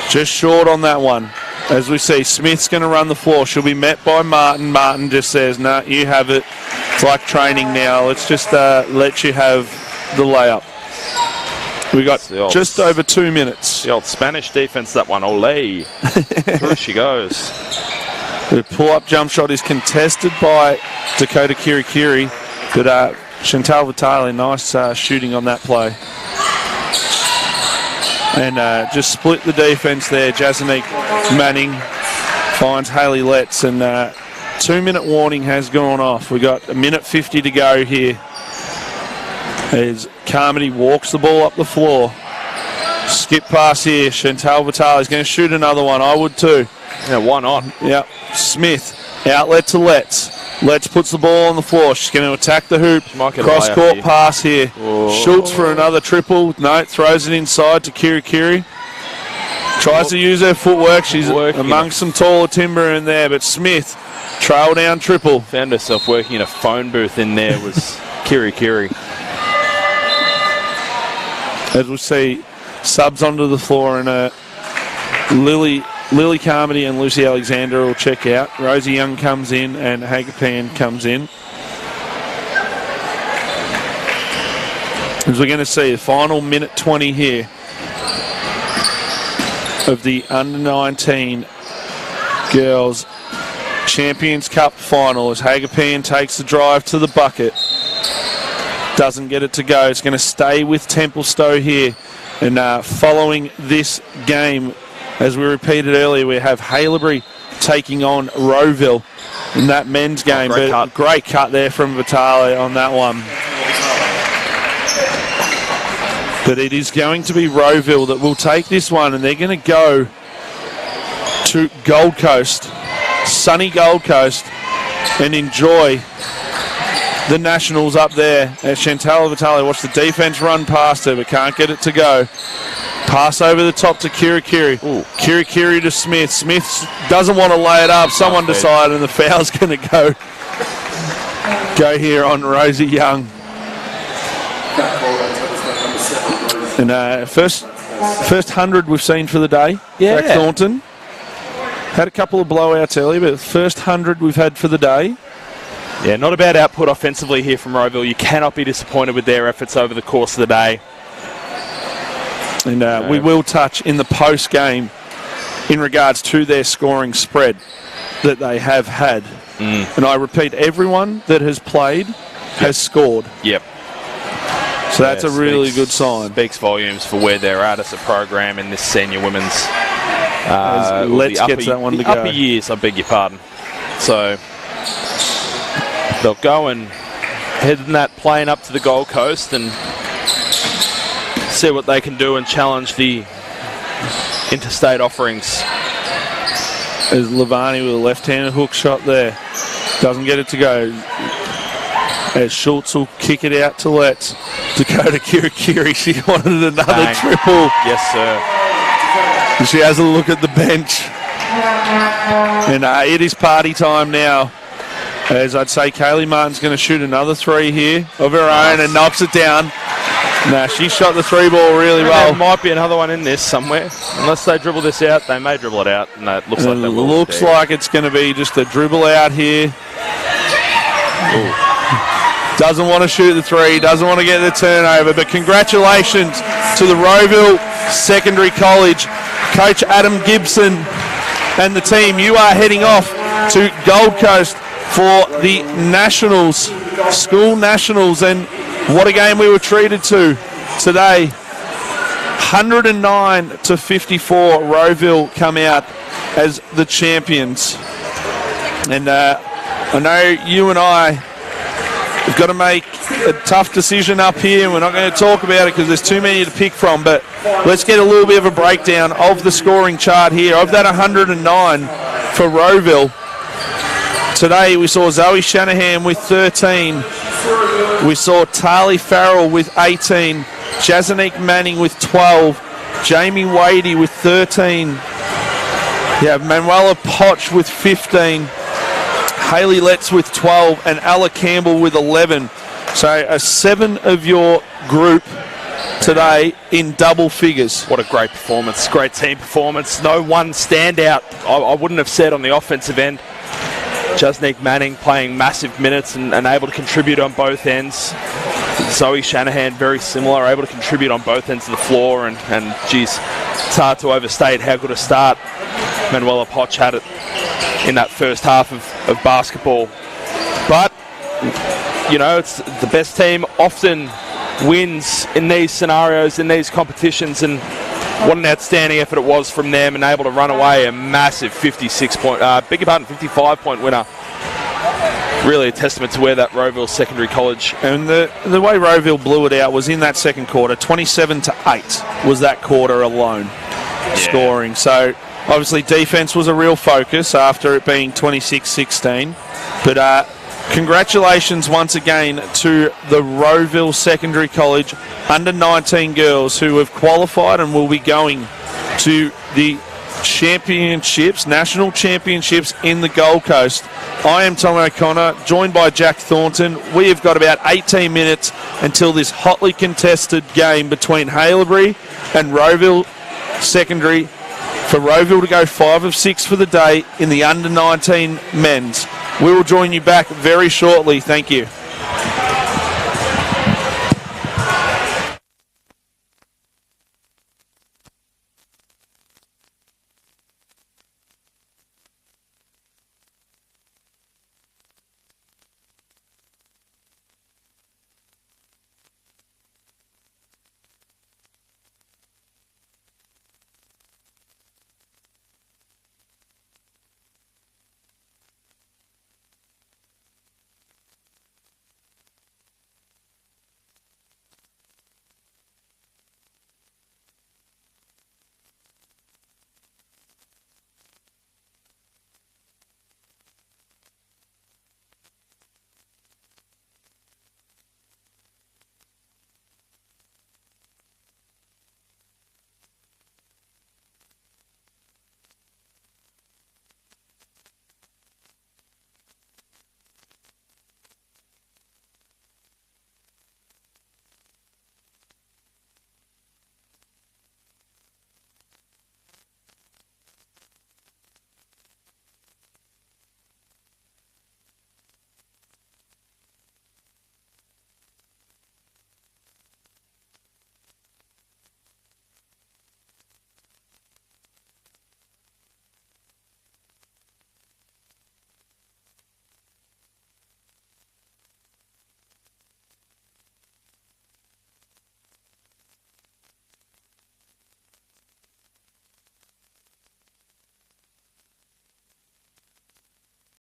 [SPEAKER 1] just short on that one. As we see, Smith's going to run the floor. She'll be met by Martin. Martin just says, "No, you have it. It's like training now. Let's just let you have the layup." We got just over 2 minutes.
[SPEAKER 2] The old Spanish defense, that one. Ole. Through she goes.
[SPEAKER 1] The pull-up jump shot is contested by Dakota Kirikiri, but Chantal Vitale, nice shooting on that play. And just split the defense there. Jasonique Manning finds Hayley Letts, and 2 minute warning has gone off. We got 1:50 to go here As Carmody walks the ball up the floor. Skip pass here. Chantal Vitale is going to shoot another one. I would too.
[SPEAKER 2] Yeah, why not?
[SPEAKER 1] Yep. Smith, outlet to Letts. Letts puts the ball on the floor. She's going to attack the hoop. Cross-court pass here.
[SPEAKER 2] Whoa.
[SPEAKER 1] Schultz for another triple. No, throws it inside to Kiri. Tries to use her footwork. She's amongst some taller timber in there, but Smith, trail down triple.
[SPEAKER 2] Found herself working in a phone booth in there was Kiri.
[SPEAKER 1] As we see, subs onto the floor, and Lily Carmody and Lucy Alexander will check out. Rosie Young comes in and Hagapan comes in. As we're going to see the final minute 20 here of the under-19 girls Champions Cup final, as Hagapan takes the drive to the bucket. Doesn't get it to go. It's going to stay with Templestowe here. And following this game, as we repeated earlier, we have Haileybury taking on Rowville in that men's game. Great cut there from Vitale on that one. But it is going to be Rowville that will take this one, and they're going to go to Gold Coast, sunny Gold Coast, and enjoy the Nationals up there. As Chantal Vitale watch the defense run past her, but can't get it to go. Pass over the top to Kiri. Kiri to Smith. Smith doesn't want to lay it up. Someone decided, and the foul's going to go here on Rosie Young. And first 100 we've seen for the day.
[SPEAKER 2] Yeah.
[SPEAKER 1] Jack Thornton had a couple of blowouts earlier, but the first 100 we've had for the day.
[SPEAKER 2] Yeah, not a bad output offensively here from Rowville. You cannot be disappointed with their efforts over the course of the day.
[SPEAKER 1] And we will touch in the post-game in regards to their scoring spread that they have had. And I repeat, everyone that has played has scored.
[SPEAKER 2] Yep.
[SPEAKER 1] So that's a really good sign.
[SPEAKER 2] Speaks volumes for where they're at as a program in this senior women's.
[SPEAKER 1] Let's get that one to go.
[SPEAKER 2] Upper years, I beg your pardon. So they'll go and head in that plane up to the Gold Coast and see what they can do and challenge the interstate offerings.
[SPEAKER 1] There's Lavani with a left-handed hook shot there. Doesn't get it to go. As Schultz will kick it out to Letts. To go to Kiri. She wanted another triple.
[SPEAKER 2] Yes, sir.
[SPEAKER 1] And she has a look at the bench. And it is party time now. As I'd say, Kaylee Martin's going to shoot another three here of her own and knocks it down. Nah, she shot the three ball really well.
[SPEAKER 2] There might be another one in this somewhere. Unless they dribble this out, they may dribble it out. And it looks like they will.
[SPEAKER 1] Looks like it's going to be just a dribble out here.
[SPEAKER 2] Ooh.
[SPEAKER 1] Doesn't want to shoot the three, doesn't want to get the turnover, but congratulations to the Rowville Secondary College. Coach Adam Gibson and the team, you are heading off to Gold Coast for the Nationals, School Nationals, and what a game we were treated to today. 109-54, Rowville come out as the champions. And I know you and I we've got to make a tough decision up here. We're not going to talk about it because there's too many to pick from, but let's get a little bit of a breakdown of the scoring chart here. Of that 109 for Rowville, today we saw Zoe Shanahan with 13. We saw Tali Farrell with 18. Jazanique Manning with 12. Jamie Wadey with 13. You have Manuela Potch with 15. Hayley Letts with 12 and Ella Campbell with 11. So a 7 of your group today in double figures.
[SPEAKER 2] What a great performance. Great team performance. No one standout, I wouldn't have said, on the offensive end. Jazanique Manning playing massive minutes and able to contribute on both ends. Zoe Shanahan, very similar, able to contribute on both ends of the floor. And geez, it's hard to overstate how good a start Manuela Potch had it in that first half of basketball. But, you know, it's the best team often wins in these scenarios, in these competitions, and what an outstanding effort it was from them, and able to run away a massive 55-point winner really a testament to where that Rowville Secondary College.
[SPEAKER 1] And the way Rowville blew it out was in that second quarter. 27-8 was that quarter alone scoring. So obviously defence was a real focus after it being 26-16. But congratulations once again to the Rowville Secondary College under-19 girls who have qualified and will be going to the championships, national championships in the Gold Coast. I am Tom O'Connor, joined by Jack Thornton. We have got about 18 minutes until this hotly contested game between Haileybury and Rowville Secondary for Rowville to go 5 of 6 for the day in the under-19 men's. We will join you back very shortly. Thank you.